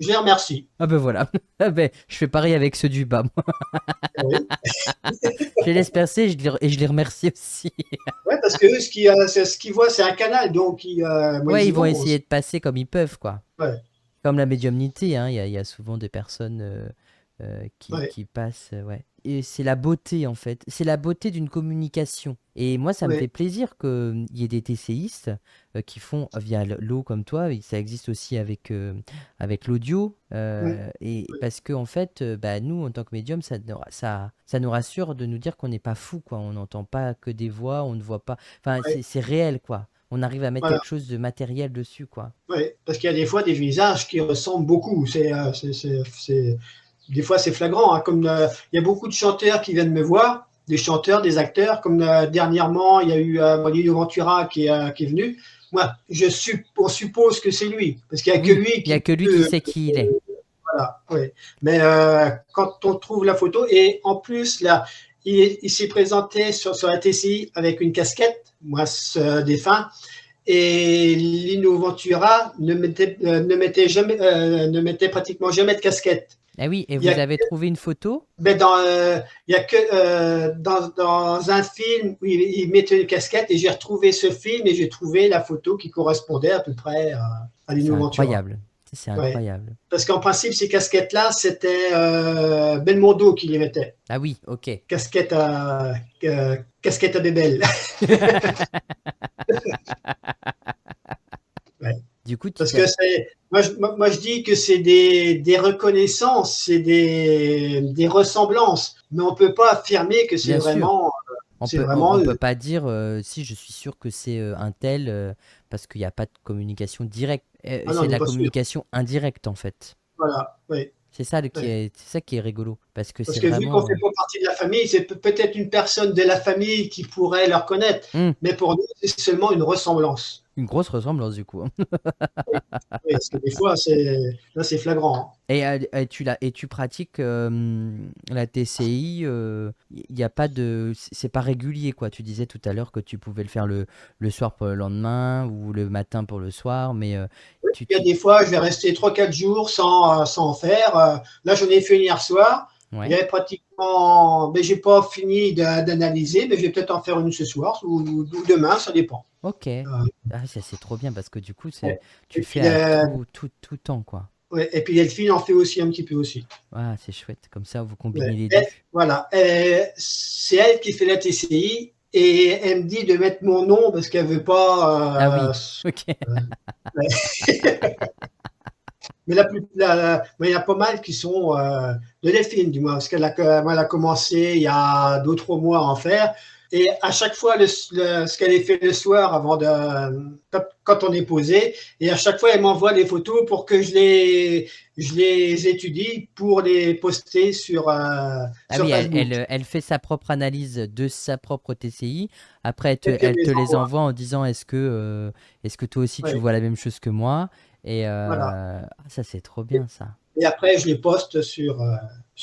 les remercie. Ah ben voilà. Ah ben, je fais pareil avec ceux du bas, moi. Oui. Je les laisse percer et je les remercie aussi. Ouais, parce que eux, ce qu'ils voient, c'est un canal, donc moi, Ouais, ils y ils vont vont essayer aussi. de passer comme ils peuvent, quoi. Ouais, Comme la médiumnité, hein, il y a souvent des personnes qui, ouais, qui passent, ouais. Et c'est la beauté, en fait. C'est la beauté d'une communication. Et moi, ça me ouais, fait plaisir qu'il y ait des TCistes qui font via l'eau comme toi. Et ça existe aussi avec l'audio. ouais, Et parce que, en fait, bah, nous, en tant que médium, ça nous rassure de nous dire qu'on n'est pas fou, quoi. On n'entend pas que des voix, on ne voit pas. Enfin, ouais, c'est réel, quoi. On arrive à mettre voilà, quelque chose de matériel dessus, quoi. ouais. Parce qu'il y a des fois des visages qui ressemblent beaucoup. Des fois, c'est flagrant, hein, comme il y a beaucoup de chanteurs qui viennent me voir, des chanteurs, des acteurs, comme dernièrement, il y a eu Lino Ventura qui est venu. Moi, on suppose que c'est lui, parce qu'il n'y a que Oui, lui il n'y a qui que lui qui peut. sait qui il est. Voilà, oui. Mais quand on trouve la photo, et en plus, là, il s'est présenté sur la TCI avec une casquette, moi, ce défunt, et Lino Ventura ne mettait pratiquement jamais de casquette. Ah oui, et Il y a vous avez trouvé une photo? Mais il y a que dans un film où il mettait une casquette et j'ai retrouvé ce film et j'ai trouvé la photo qui correspondait à peu près à C'est Lino Ventura. incroyable. C'est Ouais. incroyable. Parce qu'en principe, ces casquettes-là, c'était Belmondo qui les mettait. Ah oui, ok. Casquette à Bébel. Ouais. Du coup, tu Parce que t'as... moi, je dis que c'est des reconnaissances, c'est des ressemblances, mais on peut pas affirmer que Bien sûr. c'est vraiment On eux. peut pas dire si je suis sûr que c'est un tel parce qu'il n'y a pas de communication directe. Ah non, C'est on de n'est la pas sûr. communication indirecte en fait. Voilà, oui. C'est ça Oui. c'est ça qui est rigolo parce que Parce c'est que vu qu'on vraiment fait pas partie de la famille, c'est peut-être une personne de la famille qui pourrait le reconnaître, mais pour nous, c'est seulement une ressemblance. une grosse ressemblance du coup. Oui, oui, parce que des fois, là, c'est flagrant. Hein. Et tu pratiques la TCI, il y a pas de c'est pas régulier quoi. Tu disais tout à l'heure que tu pouvais le faire le soir pour le lendemain ou le matin pour le soir, mais Il y a des fois, je vais rester 3 4 jours sans en faire. Là, j'en ai fait une hier soir. Il y ouais. avait pratiquement, mais j'ai pas fini d'analyser, mais je vais peut-être en faire une ce soir ou demain, ça dépend. Ok. Euh, Ah, ça c'est trop bien parce que du coup ouais. tu Et fais puis, à tout temps quoi. ouais, et puis Delphine en fait aussi un petit peu aussi. Ah, c'est chouette. Comme ça vous combinez Ouais. les deux. Voilà. C'est elle qui fait la TCI et elle me dit de mettre mon nom parce qu'elle veut Ah pas. oui. Ok. Ouais. Mais mais il y a pas mal qui sont de Delphine, du moins, parce elle a commencé il y a 2 3 mois à en faire. Et à chaque fois, ce qu'elle a fait le soir avant quand on est posé, et à chaque fois, elle m'envoie les photos pour que je les étudie pour les poster Ah sur oui, Facebook. elle fait sa propre analyse de sa propre TCI. Après, Et puis elle elle me te les les envoie. envoie en disant est-ce que toi aussi tu Ouais, vois la même chose que moi? Et voilà. ça, c'est trop Et, bien ça. et après, je les poste sur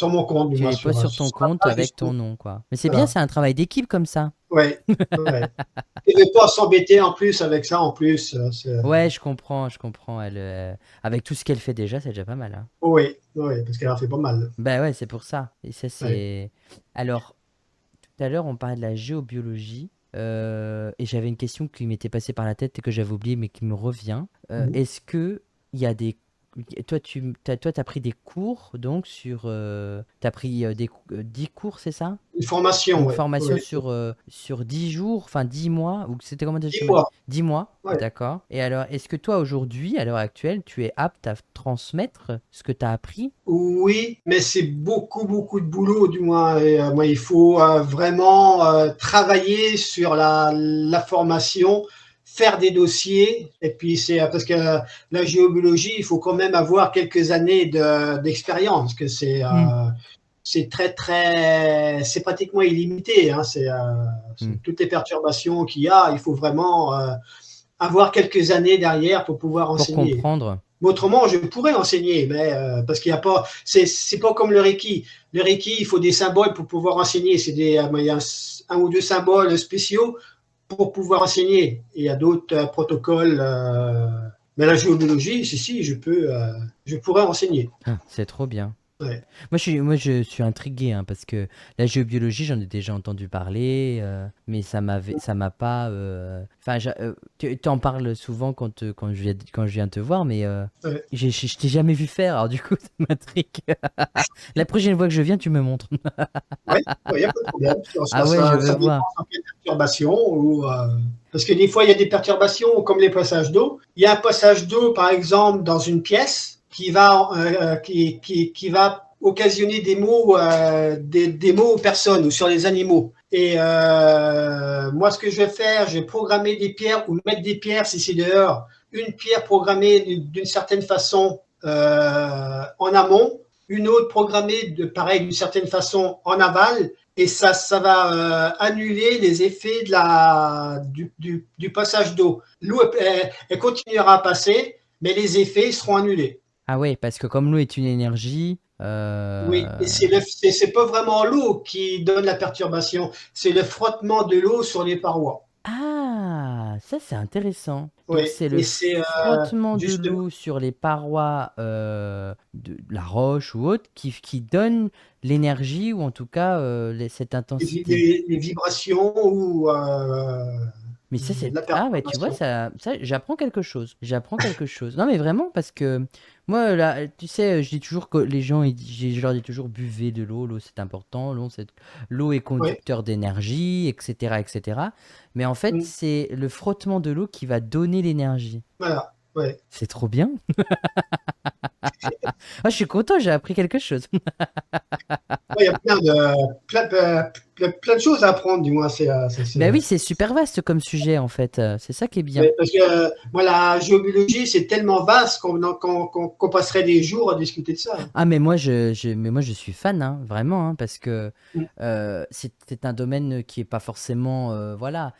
mon compte, du Tu moins, les poses sur sur ton ma compte page avec ton Facebook. nom, quoi. Mais c'est bien, Voilà. c'est un travail d'équipe comme ça. Ouais, ouais. Et ne pas s'embêter en plus avec ça, en plus. Ouais, je comprends, je comprends. Avec tout ce qu'elle fait déjà, c'est déjà pas mal, hein. Oui, oui, parce qu'elle en fait pas mal. Bah ouais, c'est pour ça. Et ça, Ouais. c'est. Alors, tout à l'heure, on parlait de la géobiologie. Et j'avais une question qui m'était passée par la tête et que j'avais oubliée, mais qui me revient. Mhm. Est-ce que il y a des. T'as pris des cours, donc, sur. T'as pris 10 cours, c'est ça? Une formation, Une oui. formation Oui. sur 10 jours, enfin 10 mois, ou c'était comment tu m'as dit? Dis-moi. 10 mois, Ouais. d'accord. Et alors, est-ce que toi, aujourd'hui, à l'heure actuelle, tu es apte à transmettre ce que tu as appris? Oui, mais c'est beaucoup, beaucoup de boulot, du moins. Et, moi, il faut vraiment travailler sur la formation, faire des dossiers. Et puis, c'est parce que la géobiologie, il faut quand même avoir quelques années d'expérience, parce que Hmm. c'est très, très, c'est pratiquement illimité. Hein, Hmm. toutes les perturbations qu'il y a, il faut vraiment avoir quelques années derrière pour pouvoir Pour enseigner. comprendre. Mais autrement, je pourrais enseigner, mais parce qu'il y a pas, c'est pas comme le Reiki. Le Reiki, il faut des symboles pour pouvoir enseigner. Il y a un ou deux symboles spéciaux pour pouvoir enseigner. Et il y a d'autres protocoles. Mais la géobiologie, si, je pourrais enseigner. Ah, c'est trop bien. Ouais. Moi, je suis intrigué hein, parce que la géobiologie, j'en ai déjà entendu parler, mais ça m'a pas. Enfin, tu t'en parles souvent quand je viens te voir, mais Ouais. je t'ai jamais vu faire. Alors du coup, ça m'intrigue. La prochaine fois que je viens, tu me montres. Oui, il n'y a pas de problème. Ah ouais, je veux Ça dépend voir. en quelle perturbation. Parce que des fois, il y a des perturbations comme les passages d'eau. Il y a un passage d'eau, par exemple, dans une pièce qui va occasionner des maux aux personnes ou sur les animaux. Et moi, ce que je vais faire, je vais programmer des pierres ou mettre des pierres si c'est dehors. Une pierre programmée d'une certaine façon en amont, une autre programmée pareil d'une certaine façon en aval, et ça va annuler les effets du passage d'eau. L'eau, elle continuera à passer, mais les effets seront annulés. Ah ouais, parce que comme l'eau est une énergie, Oui, et c'est pas vraiment l'eau qui donne la perturbation, c'est le frottement de l'eau sur les parois. Ah, ça c'est intéressant. Donc Oui, c'est le et c'est frottement de justement l'eau sur les parois de la roche ou autre qui donne l'énergie ou en tout cas cette intensité. les vibrations ou Mais ça, c'est... la Ah ouais, tu vois, perturbation. ça, j'apprends quelque chose. J'apprends quelque chose. Non, mais vraiment, parce que moi, là, tu sais, je dis toujours que les gens, je leur dis toujours, buvez de l'eau, l'eau c'est important, l'eau est Oui, conducteur d'énergie, etc., etc. Mais en fait, mm, c'est le frottement de l'eau qui va donner l'énergie. voilà. Ouais. C'est trop bien. Ah, je suis content, j'ai appris quelque chose. Ouais, il y a plein de choses à apprendre, du moins. Ben oui, c'est super vaste comme sujet, en fait. C'est ça qui est bien. Ouais, parce que moi, la géobiologie, c'est tellement vaste qu'on passerait des jours à discuter de ça. Ah, mais moi, je suis fan, hein, vraiment, hein, parce que Mm. c'est un domaine qui est pas forcément, voilà.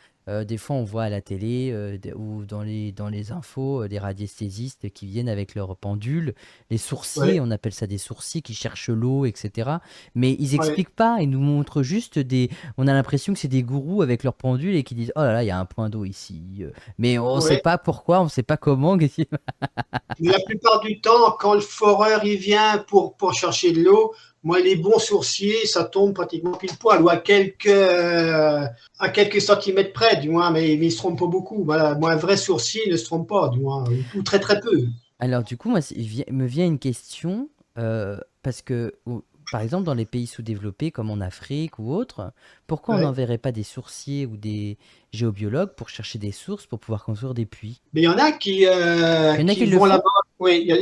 Des fois, on voit à la télé ou dans les infos des radiesthésistes qui viennent avec leurs pendules, les sourciers, Ouais, on appelle ça des sourciers qui cherchent l'eau, etc. Mais ils ouais. expliquent pas, ils nous montrent juste des. On a l'impression que c'est des gourous avec leurs pendules et qui disent, oh là là, il y a un point d'eau ici. Mais on sait Ouais. pas pourquoi, on sait pas comment. Mais la plupart du temps, quand le foreur il vient pour chercher de l'eau, moi, les bons sourciers, ça tombe pratiquement pile poil ou à quelques centimètres près, du moins, mais ils ne se trompent pas beaucoup. Voilà. Moi, un vrai sourcier ne se trompe pas, du moins, ou très très peu. Alors du coup, moi, me vient une question, parce que, par exemple, dans les pays sous-développés comme en Afrique ou autre, pourquoi on Ouais. n'enverrait pas des sourciers ou des géobiologues pour chercher des sources pour pouvoir construire des puits? Mais il y en a Il y en a qui qui le vont font? là-bas. Oui, il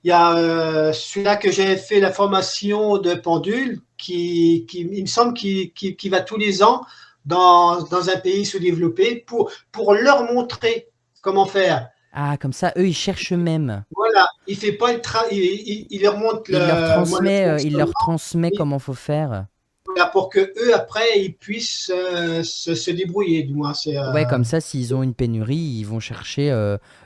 y a celui-là que j'ai fait la formation de pendule, il me semble, qui va tous les ans dans un pays sous-développé pour leur montrer comment faire. Ah, comme ça, eux, ils cherchent eux-mêmes. Voilà, il fait pas il leur montre moi, le Il leur fonctionnement transmet et comment faut faire. voilà, pour que eux après ils puissent se débrouiller. Du moins, Ouais, comme ça, s'ils ont une pénurie, ils vont chercher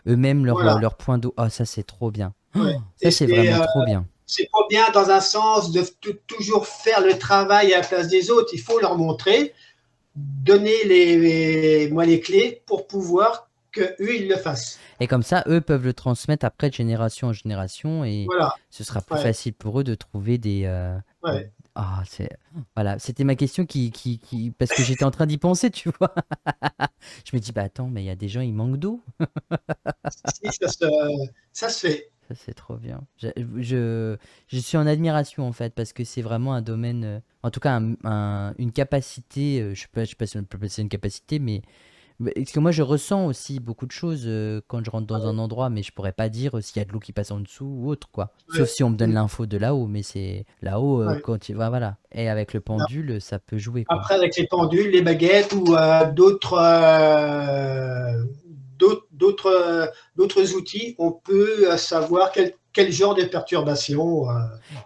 eux-mêmes voilà, leur point d'eau. Ah, ça, c'est trop bien. ouais. Ça, c'est vraiment trop bien. C'est pas bien dans un sens de toujours faire le travail à la place des autres. Il faut leur montrer, donner moi, les clés pour pouvoir que eux ils le fassent. Et comme ça, eux peuvent le transmettre après de génération en génération et Voilà, ce sera plus ouais, facile pour eux de trouver des. ouais. Ah, c'est. Voilà, c'était ma question parce que j'étais en train d'y penser, tu vois. Je me dis, bah attends, mais il y a des gens, ils manquent d'eau. Si, ça se fait. Ça, c'est trop bien. Je suis en admiration, en fait, parce que c'est vraiment un domaine. En tout cas, une capacité. Je sais pas si on peut appeler ça une capacité, mais parce que moi, je ressens aussi beaucoup de choses quand je rentre dans un endroit, mais je pourrais pas dire s'il y a de l'eau qui passe en dessous ou autre, quoi. Sauf Ouais, si on me donne l'info de là-haut, mais c'est là-haut ouais. quand tu vas, voilà. Et avec le pendule, ça peut jouer, quoi. Après, avec les pendules, les baguettes ou d'autres outils, on peut savoir quel genre de perturbation.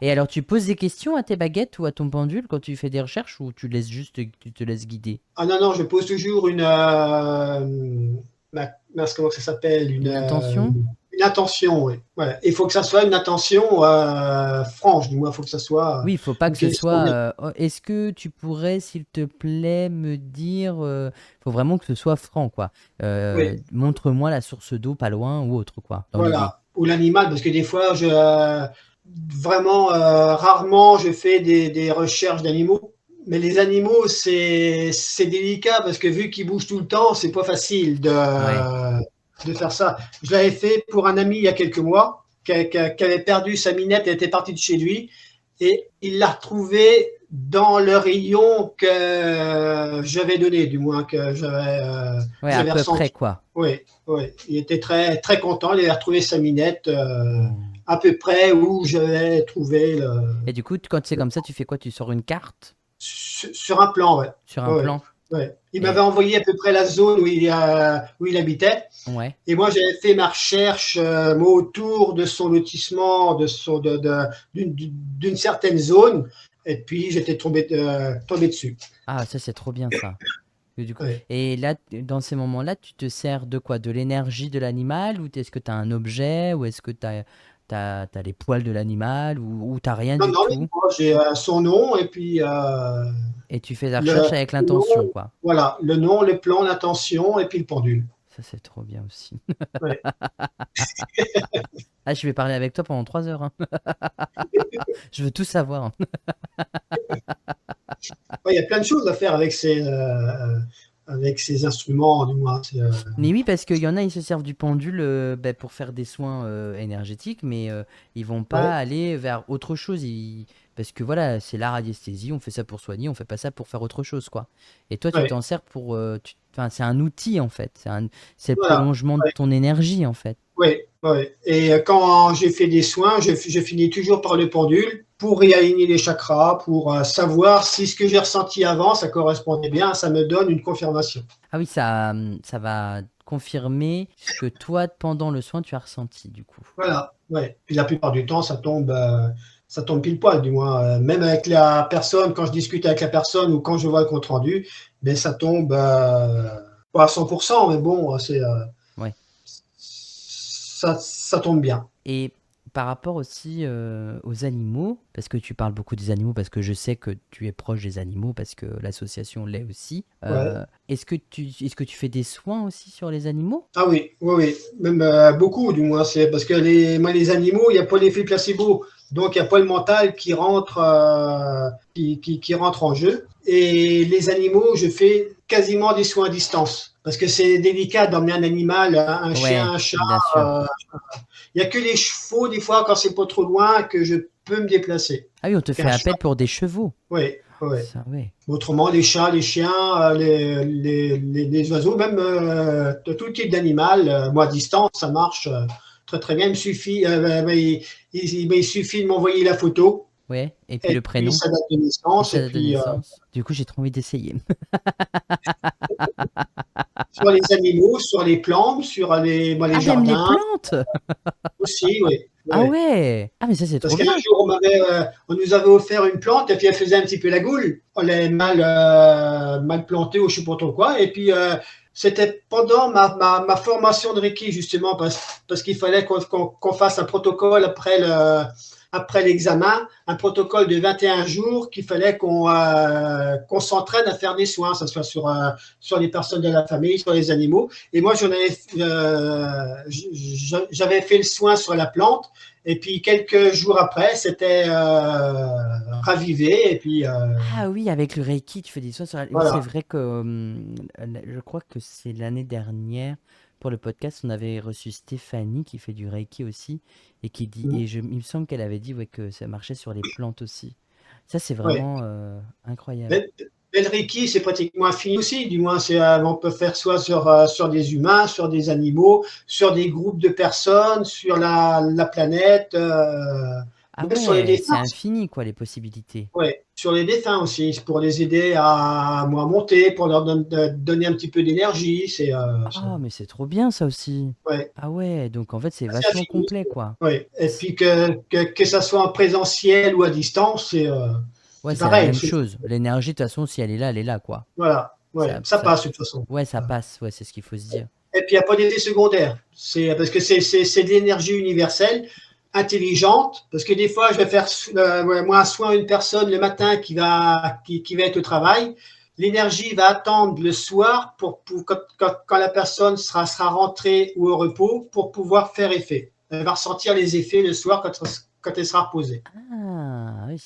Et alors, tu poses des questions à tes baguettes ou à ton pendule quand tu fais des recherches ou tu te laisses guider? Ah non, non, je pose toujours comment ça s'appelle? Une intention? Une intention, oui. Ouais. Il faut que ça soit une intention franche, du moins, il faut que ça soit Oui, il faut pas une que ce question. soit. Oh, est-ce que tu pourrais, s'il te plaît, me dire. Faut vraiment que ce soit franc, quoi. Oui, Montre-moi la source d'eau pas loin ou autre, quoi, dans l'idée. voilà. Ou l'animal, parce que des fois, vraiment rarement, je fais des recherches d'animaux. Mais les animaux, c'est délicat parce que vu qu'ils bougent tout le temps, c'est pas facile Ouais. de faire ça. Je l'avais fait pour un ami il y a quelques mois qui avait perdu sa minette, elle était partie de chez lui et il l'a retrouvée dans le rayon que j'avais donné, du moins que Ouais, à j'avais peu près, ressenti. quoi. Oui, oui, il était très, très content, il avait retrouvé sa minette Oh. à peu près où j'avais trouvé Et du coup, quand c'est comme ça, tu fais quoi? Tu sors une carte sur un plan, ouais. sur un Ouais, plan? ouais. Il m'avait Et. envoyé à peu près la zone où il habitait. Ouais. Et moi, j'avais fait ma recherche moi, autour de son lotissement, d'une certaine zone. Et puis, j'étais tombé dessus. Ah, ça, c'est trop bien, ça. Et du coup, Ouais. et là, dans ces moments-là, tu te sers de quoi? De l'énergie de l'animal? Ou est-ce que tu as un objet? Ou est-ce que t'as les poils de l'animal? Ou t'as rien Non, du non, mais tout? moi, j'ai son nom et puis Et tu fais la Le recherche avec l'intention, nom, quoi. voilà, le nom, le plan, l'intention et puis le pendule. Ça, c'est trop bien aussi. Ouais. Ah, je vais parler avec toi pendant 3 heures, hein. Je veux tout savoir, hein. Ouais, il y a plein de choses à faire avec ces instruments, du moins. Mais oui, parce qu'il y en a, ils se servent du pendule pour faire des soins énergétiques, mais ils vont pas Ouais, aller vers autre chose. Parce que voilà, c'est la radiesthésie, on fait ça pour soigner, on fait pas ça pour faire autre chose, quoi. Et toi, tu ouais, t'en sers pour... Enfin, c'est un outil, en fait. C'est le voilà. prolongement de Ouais, ton énergie, en fait. ouais, ouais. Et quand j'ai fait des soins, je finis toujours par le pendule pour réaligner les chakras, pour savoir si ce que j'ai ressenti avant, ça correspondait bien, ça me donne une confirmation. Ah oui, ça va confirmer ce que toi, pendant le soin, tu as ressenti, du coup. Voilà, ouais. Puis la plupart du temps, ça tombe pile poil, du moins. Même avec la personne, quand je discute avec la personne ou quand je vois le compte rendu, ben ça tombe pas à 100%, mais bon, Ouais. ça tombe bien. Et par rapport aussi aux animaux, parce que tu parles beaucoup des animaux, parce que je sais que tu es proche des animaux, parce que l'association l'est aussi. Ouais. Est-ce que tu fais des soins aussi sur les animaux? Ah oui, oui, oui. Même beaucoup, du moins. C'est parce que moi, les animaux, il n'y a pas l'effet placebo. Donc, il n'y a pas le mental qui rentre en jeu. Et les animaux, je fais quasiment des soins à distance. Parce que c'est délicat d'emmener un animal, un chien, Ouais, un chat. bien sûr. euh, Il n'y a que les chevaux, des fois, quand c'est pas trop loin, que je peux me déplacer. Ah oui, on te fait Qu'un chat, appel pour des chevaux. oui, oui. Ça, ouais. Autrement, les chats, les chiens, les oiseaux, même de tout type d'animal, moi à distance, ça marche très très bien. Il suffit de m'envoyer la photo Ouais, et puis et le puis prénom sa date de et naissance sa et date de puis naissance. Du coup, j'ai trop envie d'essayer. sur les animaux, sur les plantes, moi, les Ah, même les jardins plantes! aussi, oui. Ah Ouais. ouais! Ah, mais ça, c'est Parce trop qu'un bien! jour, on nous avait offert une plante et puis elle faisait un petit peu la goule. On l'avait mal plantée ou je ne sais pas trop quoi. Et puis, c'était pendant ma formation de Reiki, justement, parce qu'il fallait qu'on fasse un protocole après l'examen, un protocole de 21 jours qu'il fallait qu'on s'entraîne à faire des soins, que ce soit sur les personnes de la famille, sur les animaux. Et moi, j'avais fait le soin sur la plante. Et puis quelques jours après, c'était ravivé. Et puis Ah oui, avec le Reiki, tu fais des soins sur Oui, c'est voilà. vrai que je crois que c'est l'année dernière, pour le podcast, on avait reçu Stéphanie qui fait du Reiki aussi, et qui dit, il me semble qu'elle avait dit ouais, que ça marchait sur les plantes aussi. Ça, c'est Ouais. vraiment incroyable. Mais le Reiki, c'est pratiquement infini aussi. Du moins, on peut faire soit sur des humains, sur des animaux, sur des groupes de personnes, sur la planète, Ah même sur les ouais, c'est défunts. infini, quoi, les possibilités. Ouais, sur les défunts aussi, pour les aider à monter, pour leur donner un petit peu d'énergie. Ah, mais c'est trop bien, ça aussi. Ouais, Ah ouais, donc en fait, c'est c'est vachement infini. complet, quoi. Oui, et puis que ça soit en présentiel ou à distance, Ouais, c'est c'est la pareil. même chose. L'énergie, de toute façon, si elle est là, quoi. Voilà, ouais, Ça, ça ça, passe de toute façon. ouais, ça passe, ouais, c'est ce qu'il faut se dire. Et puis il n'y a pas d'effet secondaire. Parce que c'est de l'énergie universelle, intelligente. Parce que des fois, je vais faire ouais, moi un soin à une personne le matin qui va être au travail. L'énergie va attendre le soir quand la personne sera rentrée ou au repos pour pouvoir faire effet. Elle va ressentir les effets le soir quand elle sera reposée. Ah, oui,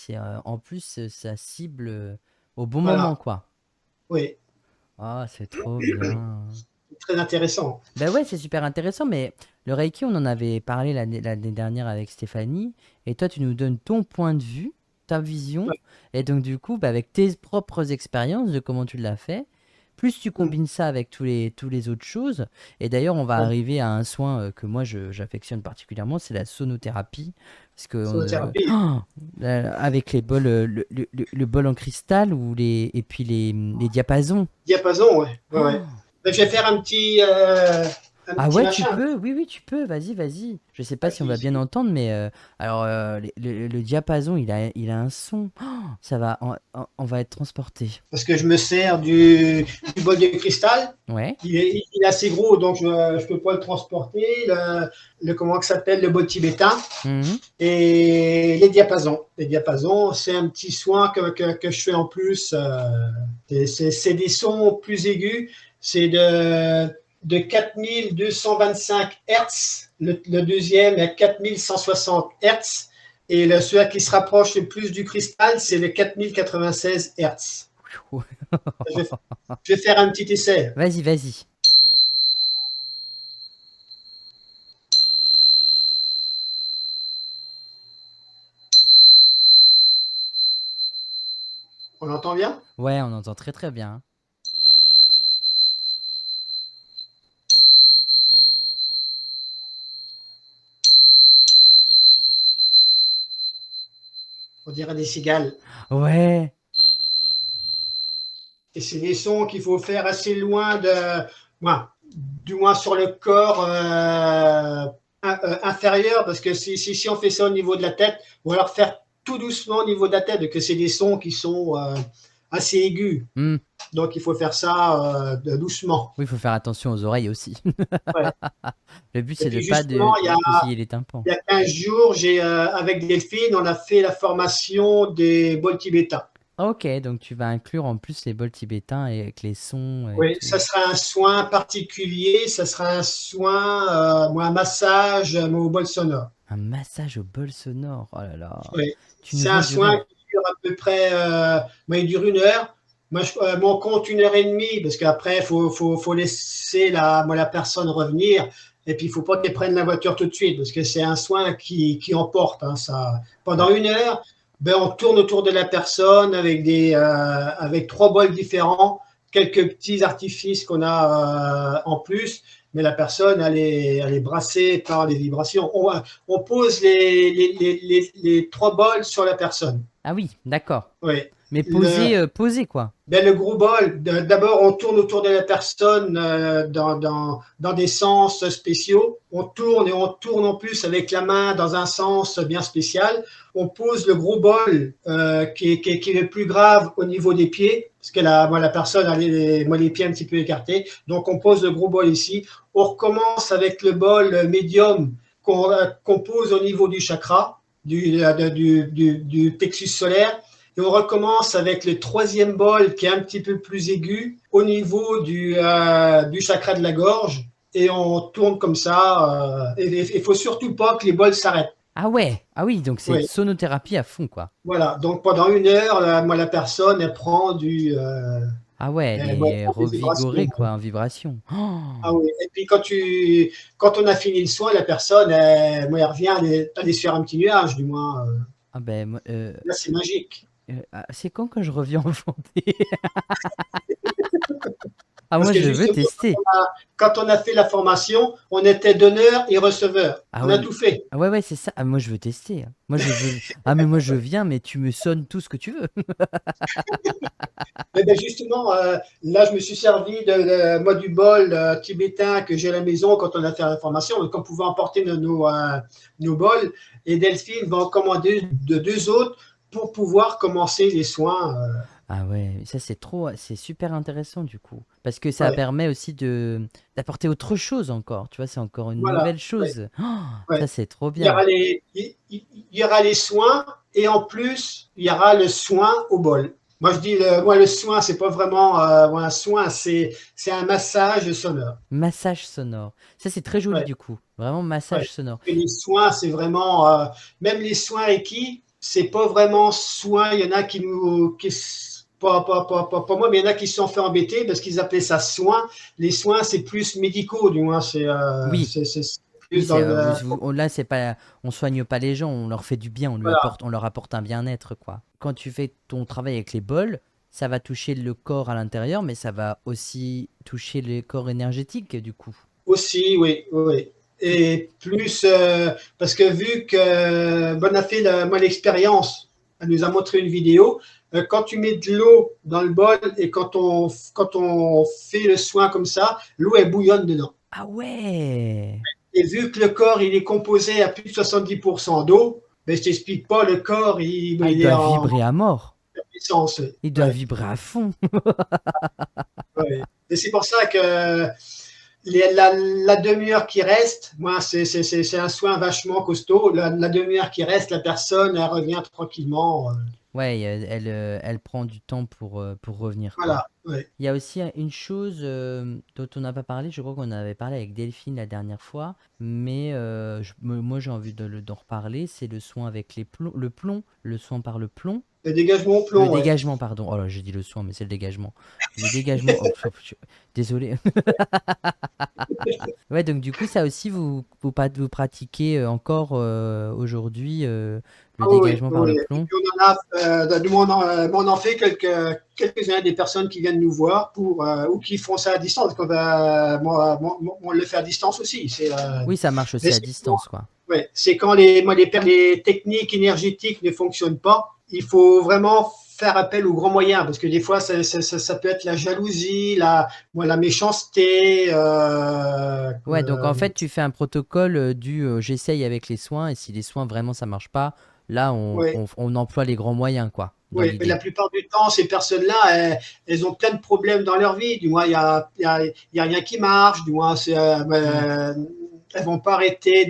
en plus, ça cible au bon moment, Voilà, quoi. oui, Ah, c'est trop bien. c'est très intéressant. Ben ouais, c'est super intéressant, mais le Reiki, on en avait parlé l'année dernière avec Stéphanie, et toi, tu nous donnes ton point de vue, ta vision, Ouais. et donc du coup, bah, avec tes propres expériences de comment tu l'as fait, plus tu Mm. combines ça avec tous les autres choses, et d'ailleurs, on va Ouais. arriver à un soin que moi, j'affectionne particulièrement, c'est la sonothérapie, parce que Sonothérapie, avec les bols, le bol en cristal et puis les diapasons. diapason, ouais. Ouais, ouais. Oh, Ben, je vais faire un Ah petit ouais, tu machin. peux, oui, oui, tu peux, vas-y, vas-y. Je sais pas Ah, si on va bien entendre, mais alors le diapason, il a un son. Oh, ça va, on va être transporté. parce que je me sers du bol de cristal. Ouais. Il est assez gros, donc je ne peux pas le transporter. Comment que ça s'appelle, le bol tibétain Mhm. et les diapasons. Les diapasons, c'est un petit soin que je fais en plus. C'est des sons plus aigus. C'est de 4225 Hertz. Le deuxième est à 4160 Hertz. Et celui qui se rapproche le plus du cristal, c'est le 4096 Hertz. Je vais, je vais faire un petit essai. Vas-y, vas-y. On l'entend bien? Ouais, on entend très très bien. On dirait des cigales. Ouais. Et c'est des sons qu'il faut faire assez loin ouais, du moins sur le corps inférieur, parce que si on fait ça au niveau de la tête, ou alors faire tout doucement au niveau de la tête, que c'est des sons qui sont assez aigus. Hmm. Donc il faut faire ça doucement. Oui, il faut faire attention aux oreilles aussi. Ouais. Le but, Et c'est de puis pas justement, de bousiller les tympans. il y a 15 jours, avec Delphine, on a fait la formation des bols tibétains. Ok, donc tu vas inclure en plus les bols tibétains et avec les sons et Oui, tout. ça sera un soin particulier, ça sera un soin, un massage au bol sonore. Un massage au bol sonore. Oh là là. Oui, Tu nous c'est vends un du soin rêve. qui dure à peu près, il dure 1 heure. Moi, mon compte 1 heure et demie, parce qu'après, faut laisser la personne revenir. Et puis, il ne faut pas qu'elle prenne la voiture tout de suite, parce que c'est un soin qui emporte. Hein, ça. Ouais. Pendant 1 heure, ben, on tourne autour de la personne avec 3 bols différents, quelques petits artifices qu'on a en plus, mais la personne, elle est brassée par les vibrations. On pose les 3 bols sur la personne. Ah oui, d'accord. Oui. Mais Le, posé quoi. le gros bol, d'abord, on tourne autour de la personne dans des sens spéciaux. On tourne et on tourne en plus avec la main dans un sens bien spécial. On pose le gros bol qui est le plus grave au niveau des pieds, parce que la personne a les pieds un petit peu écartés. Donc, on pose le gros bol ici. On recommence avec le bol médium qu'on pose au niveau du chakra, du plexus solaire. Et on recommence avec le troisième bol qui est un petit peu plus aigu au niveau du chakra de la gorge. Et on tourne comme ça. Il ne faut surtout pas que les bols s'arrêtent. Ah ouais. Ah oui, donc c'est Oui, sonothérapie à fond quoi. voilà. Donc pendant 1 heure, la personne, elle prend Ah ouais, elle elle est prend des revigorée vibrations. quoi, en vibration. Oh. Ah oui. Et puis quand on a fini le soin, la personne, elle revient, aller se faire un petit nuage, du moins. Ah ben, Là, c'est magique. c'est quand je reviens en Vendée? Ah Parce moi que je veux justement, tester. quand on a fait la formation, on était donneur et receveur. Ah On ouais, a tout fait. ah ouais, ouais, c'est ça. Ah, moi je veux tester, hein. Moi je veux. Ah mais moi je viens, mais tu me sonnes tout ce que tu veux. Mais ben justement, là, je me suis servi moi, du bol tibétain que j'ai à la maison quand on a fait la formation, donc on pouvait emporter nos bols. Et Delphine va en commander de 2 autres pour pouvoir commencer les soins. Ah ouais, ça c'est super intéressant du coup, parce que ça Ouais, permet aussi de d'apporter autre chose encore. Tu vois, c'est encore une voilà. nouvelle Ouais, chose. Oh, ouais. ça c'est trop Il y bien. aura il y aura les soins et en plus, il y aura le soin au bol. Moi, je dis, moi, le soin, c'est pas vraiment un soin, c'est un massage sonore. Massage sonore. Ça c'est très joli Ouais, du coup. Vraiment ouais. massage sonore. Et les soins, c'est vraiment, même les soins Reiki, c'est pas vraiment soin. Il y en a pas moi, mais il y en a qui se sont fait embêter parce qu'ils appelaient ça soin. Les soins, c'est plus médicaux, du moins, Oui, c'est oui, plus dans le, là c'est pas, on soigne pas les gens, on leur fait du bien, voilà. on leur apporte un bien-être quoi. Quand tu fais ton travail avec les bols, ça va toucher le corps à l'intérieur, mais ça va aussi toucher le corps énergétique du coup. Aussi, oui, oui, oui. Tu, Et plus, parce que vu que Bonne a fait moi l'expérience, elle nous a montré une vidéo, quand tu mets de l'eau dans le bol et quand on fait le soin comme ça, l'eau elle bouillonne dedans. Ah ouais! Et vu que le corps, il est composé à plus de 70% d'eau, ben, je t'explique pas, le corps, Ah, il il est doit en vibrer à mort. puissance. Il doit Ouais, vibrer à fond. ouais. Et c'est pour ça que la demi-heure qui reste, moi, c'est un soin vachement costaud. La demi-heure qui reste, la personne, elle revient tranquillement. Ouais, elle prend du temps pour revenir, quoi. Voilà. Ouais. Il y a aussi une chose dont on n'a pas parlé, je crois qu'on en avait parlé avec Delphine la dernière fois, mais moi j'ai envie d'en reparler, c'est le soin avec le plomb, le soin par le plomb. Le dégagement au Le plomb, ouais. dégagement, pardon. Oh là, j'ai dit le soin, mais c'est le dégagement. Le dégagement. Oh, désolé. Ouais, donc du coup, ça aussi, vous pratiquez encore aujourd'hui le Ah oui, dégagement par oui. le Et plomb. puis on en a, on en fait quelques-uns des personnes qui viennent nous voir ou qui font ça à distance. Moi, on le fait à distance aussi. Oui, ça marche Mais aussi à distance, quoi. ouais, c'est quand les techniques énergétiques ne fonctionnent pas, il faut vraiment faire appel aux grands moyens parce que des fois, ça peut être la jalousie, la méchanceté. Ouais, donc en fait, tu fais un protocole j'essaye avec les soins, et si les soins vraiment ça marche pas, là, Ouais. on emploie les grands moyens, quoi, dans Oui, mais la l'idée. plupart du temps, ces personnes-là, elles ont plein de problèmes dans leur vie. Du moins, il y a rien qui marche. Du moins, Hmm. elles vont pas arrêter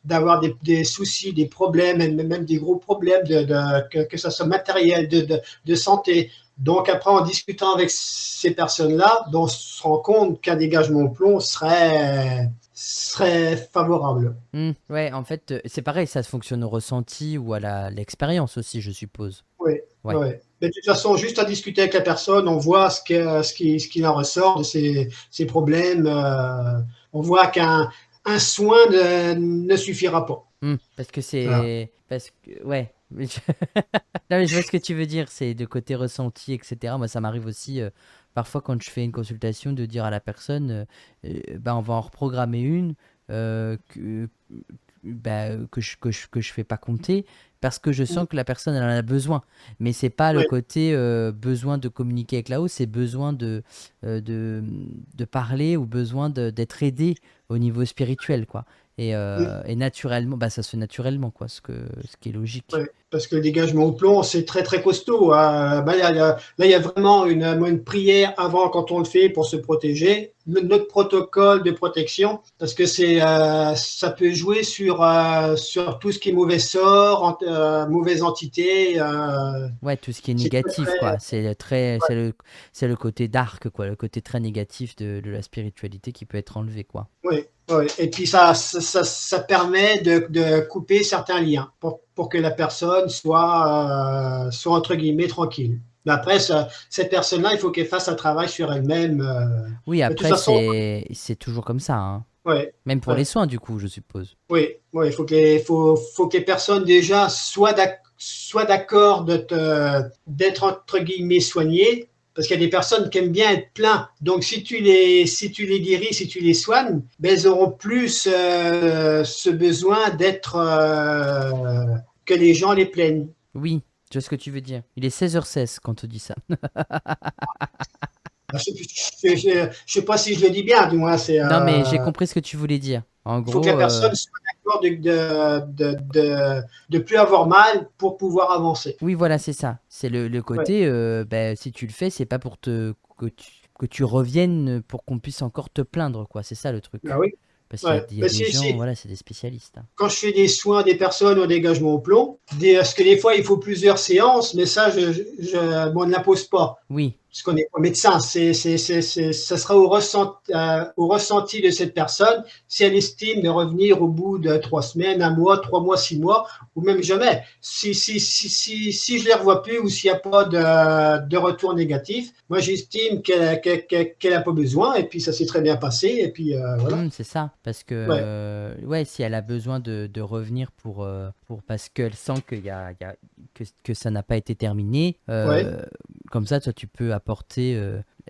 d'avoir des soucis, des problèmes, même des gros problèmes, que ça soit matériel, de santé. Donc, après, en discutant avec ces personnes-là, on se rend compte qu'un dégagement au plomb serait favorable. Ouais, en fait, c'est pareil, ça fonctionne au ressenti ou à l'expérience aussi, je suppose. Oui, Ouais. oui. Mais de toute façon, juste à discuter avec la personne, on voit ce qui en ressort de ses problèmes. On voit un soin ne suffira pas. Parce que Voilà. c'est. Parce que. Ouais. Non, mais je vois ce que tu veux dire, c'est de côté ressenti, etc. Moi, ça m'arrive aussi, parfois, quand je fais une consultation, de dire à la personne, bah, on va en reprogrammer une que je fais pas compter, parce que je sens que la personne, elle en a besoin. Mais c'est pas le Ouais. côté besoin de communiquer avec là-haut, c'est besoin euh, de, de parler, ou besoin d'être aidé au niveau spirituel, quoi. Et naturellement, bah, ça se fait naturellement, quoi, ce qui est logique. Ouais, parce que le dégagement au plomb, c'est très très costaud, hein. Bah, là, il y a vraiment une prière avant quand on le fait pour se protéger. Notre protocole de protection, parce que ça peut jouer sur tout ce qui est mauvais sort, mauvaise entité. Ouais, tout ce qui est C'est très négatif, très. quoi. C'est le côté dark, quoi, le côté très négatif de la spiritualité qui peut être enlevé, quoi. Oui, oui. Et puis ça permet de couper certains liens pour que la personne soit entre guillemets tranquille. Mais après, cette personne-là, il faut qu'elle fasse un travail sur elle-même. Oui, De toute après, façon, c'est toujours comme ça, hein. ouais, Même pour les ouais, soins, du coup, je suppose. oui, oui, faut que les personnes déjà soient d'accord d'être entre guillemets soignées, parce qu'il y a des personnes qui aiment bien être plein. Donc si tu les guéris, si tu les soignes, ben, elles auront plus ce besoin que les gens les plaignent. Oui, je vois ce que tu veux dire. Il est 16h16 quand on te dit ça. Je sais pas si je le dis bien, du moins Non, mais j'ai compris ce que tu voulais dire. En il faut que la gros, personne soit d'accord de plus avoir mal pour pouvoir avancer. oui, voilà, c'est ça. C'est le Ouais. côté, bah, si tu le fais, c'est pas pour que tu reviennes pour qu'on puisse encore te plaindre, quoi. C'est ça le Ah truc. oui. Parce qu'il y a, Ouais. il y a Mais des gens, voilà, c'est des spécialistes, hein. quand je fais des soins des personnes au dégagement au plomb, parce que des fois il faut plusieurs séances, mais ça, bon, on ne l'impose pas. Oui, Parce qu'on n'est pas médecin, ça sera au ressenti de cette personne si elle estime de revenir au bout de 3 semaines, un mois, 3 mois, 6 mois, ou même jamais. Si je ne les revois plus ou s'il n'y a pas de retour négatif, moi j'estime qu'elle n'a pas besoin et puis ça s'est très bien passé et puis voilà. c'est ça. Parce que, Ouais, ouais, si elle a besoin de revenir parce qu'elle sent que ça n'a pas été terminé, ouais, comme ça, toi, tu peux apporter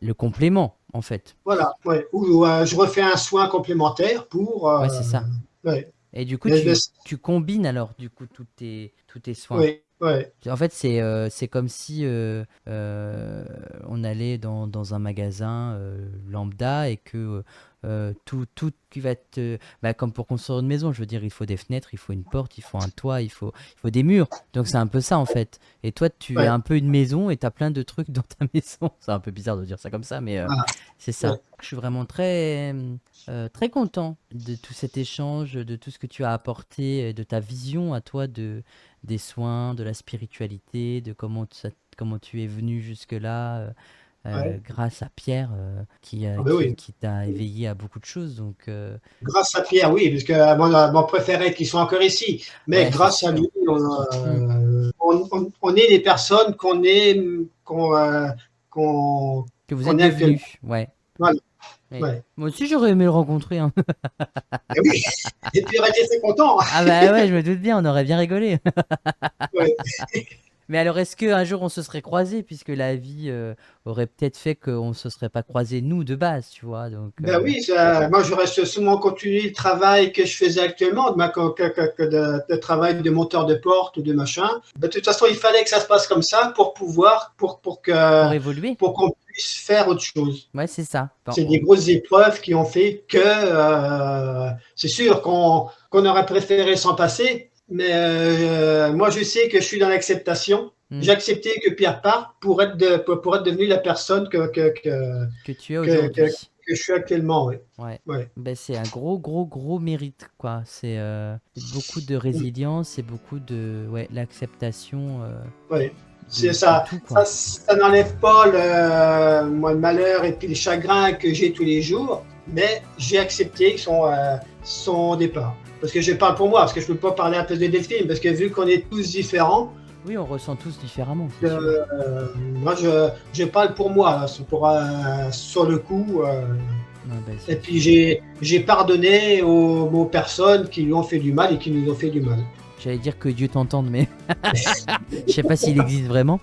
le complément, en fait. voilà. Ouais. Ou je refais un soin complémentaire pour. Ouais, c'est ça. Ouais. Et du coup, Mais- mais- tu combines alors, du coup, tous tes soins. ouais. Ouais, En fait, c'est comme si on allait dans un magasin lambda et que tout qui va être... bah, comme pour construire une maison, je veux dire, il faut des fenêtres, il faut une porte, il faut un toit, il faut des murs. Donc c'est un peu ça en fait. Et toi, tu es ouais, un peu une maison et tu as plein de trucs dans ta maison. C'est un peu bizarre de dire ça comme ça, mais voilà, c'est ouais, ça. Je suis vraiment très content de tout cet échange, de tout ce que tu as apporté, de ta vision à toi des soins, de la spiritualité, de comment tu es venu jusque-là, ouais. grâce à Pierre, Ah ben oui. qui t'a éveillé à beaucoup de choses. Donc, Grâce à Pierre, oui, parce que mon préféré qu'ils sont encore ici. Mais ouais, c'est grâce à sûr. lui, Hmm. on est les personnes qu'on est, qu'on Que vous êtes qu'on est actuellement. devenu, ouais. Voilà, Ouais. ouais. Moi aussi, j'aurais aimé le rencontrer, hein. Et oui, et puis il aurait été très content. Ah bah ouais, je me doute bien, on aurait bien rigolé. Ouais. Mais alors, est-ce qu'un jour on se serait croisés, puisque la vie aurait peut-être fait qu'on ne se serait pas croisés, nous, de base, tu vois, donc... Ben oui, moi je reste souvent continuer le travail que je faisais actuellement, de travail de monteur de porte ou de machin. Ben, de toute façon, il fallait que ça se passe comme ça pour pouvoir, pour évoluer. pour qu'on puisse faire autre chose. Ouais, c'est ça. Bon, C'est des grosses épreuves qui ont fait que c'est sûr qu'on aurait préféré s'en passer, mais moi je sais que je suis dans l'acceptation. hmm, J'ai accepté que Pierre parte pour être devenu la personne que tu es que, que, aujourd'hui. que je suis actuellement. Oui. Ouais. Ouais. Ben, c'est un gros mérite, quoi. C'est beaucoup de résilience et beaucoup de ouais, l'acceptation Ouais. C'est de ça, tout, quoi. ça n'enlève pas moi, le malheur et puis le chagrin que j'ai tous les jours, mais j'ai accepté son départ. Parce que je parle pour moi, parce que je ne peux pas parler à la place de Delphine, parce que vu qu'on est tous différents, Oui, on ressent tous différemment, c'est sûr. moi je parle pour moi, là, sur le coup. Ouais, ben, Et puis j'ai pardonné aux personnes qui lui ont fait du mal et qui nous ont fait du mal. j'allais dire que Dieu t'entende, mais je sais pas s'il existe vraiment.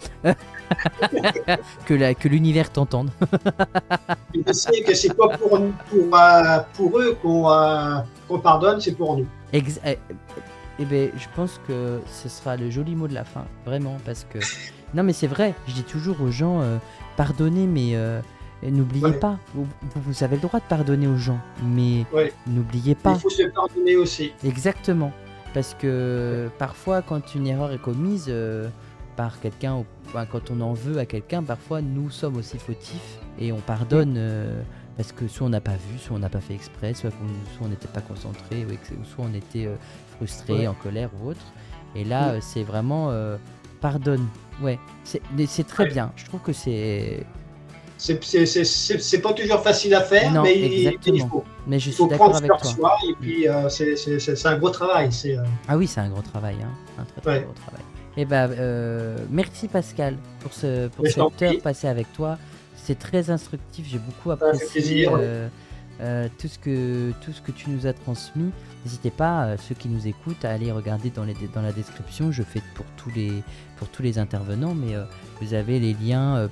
Que l'univers t'entende. Je sais que c'est pas pour eux qu'on pardonne, c'est pour nous. Ex- eh, eh ben, je pense que ce sera le joli mot de la fin, vraiment, parce que... Non, mais c'est vrai, je dis toujours aux gens, pardonnez, mais n'oubliez Ouais, pas, vous avez le droit de pardonner aux gens, mais ouais. n'oubliez Il pas. faut se pardonner aussi. Exactement. Parce que parfois, quand une erreur est commise par quelqu'un, enfin, quand on en veut à quelqu'un, parfois nous sommes aussi fautifs et on pardonne parce que soit on n'a pas vu, soit on n'a pas fait exprès, soit on n'était pas concentré, ou soit on était frustré, Ouais. en colère ou autre. Et là, c'est vraiment pardonne. Ouais, c'est très Ouais. bien. Je trouve que c'est. C'est pas toujours facile à faire, Non, mais il exactement. faut. Mais je Il suis faut d'accord prendre avec sur toi. soi et Mm. puis c'est un gros travail. Ah oui, c'est un gros travail, hein. Un très Ouais. gros travail. Et ben, merci Pascal pour pour Mais je t'en cette heure prie, passée avec toi. C'est très instructif, j'ai beaucoup ça fait apprécié plaisir. Ouais. tout ce que tu nous as transmis. N'hésitez pas, ceux qui nous écoutent, à aller regarder dans la description. Je fais pour tous les intervenants, mais vous avez les liens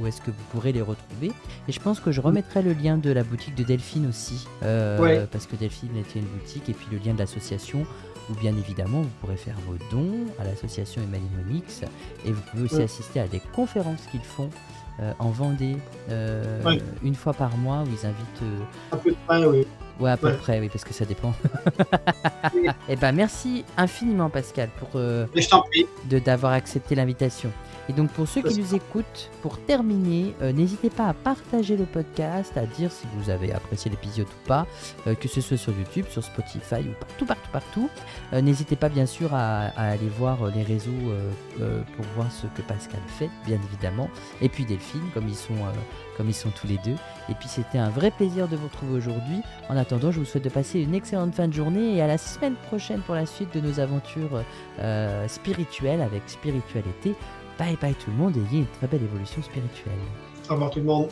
où est-ce que vous pourrez les retrouver. Et je pense que je remettrai le lien de la boutique de Delphine aussi, Ouais. parce que Delphine était une boutique, et puis le lien de l'association, où bien évidemment vous pourrez faire vos dons à l'association Emmanuel-Mix, et vous pouvez aussi Ouais. assister à des conférences qu'ils font en Vendée Ouais. une fois par mois, où ils invitent À peu près, oui. ouais, à peu Ouais. près, oui, parce que ça dépend. Oui. Et ben merci infiniment Pascal pour Mais je t'en prie. d'avoir accepté l'invitation. Et donc pour ceux qui Parce- nous écoutent, pour terminer, n'hésitez pas à partager le podcast, à dire si vous avez apprécié l'épisode ou pas, que ce soit sur YouTube, sur Spotify ou partout. N'hésitez pas bien sûr à aller voir les réseaux pour voir ce que Pascal fait, bien évidemment. Et puis Delphine, comme ils sont tous les deux. Et puis c'était un vrai plaisir de vous retrouver aujourd'hui. En attendant, je vous souhaite de passer une excellente fin de journée et à la semaine prochaine pour la suite de nos aventures spirituelles avec spiritualité. Bye bye tout le monde et ayez une très belle évolution spirituelle. Au revoir tout le monde.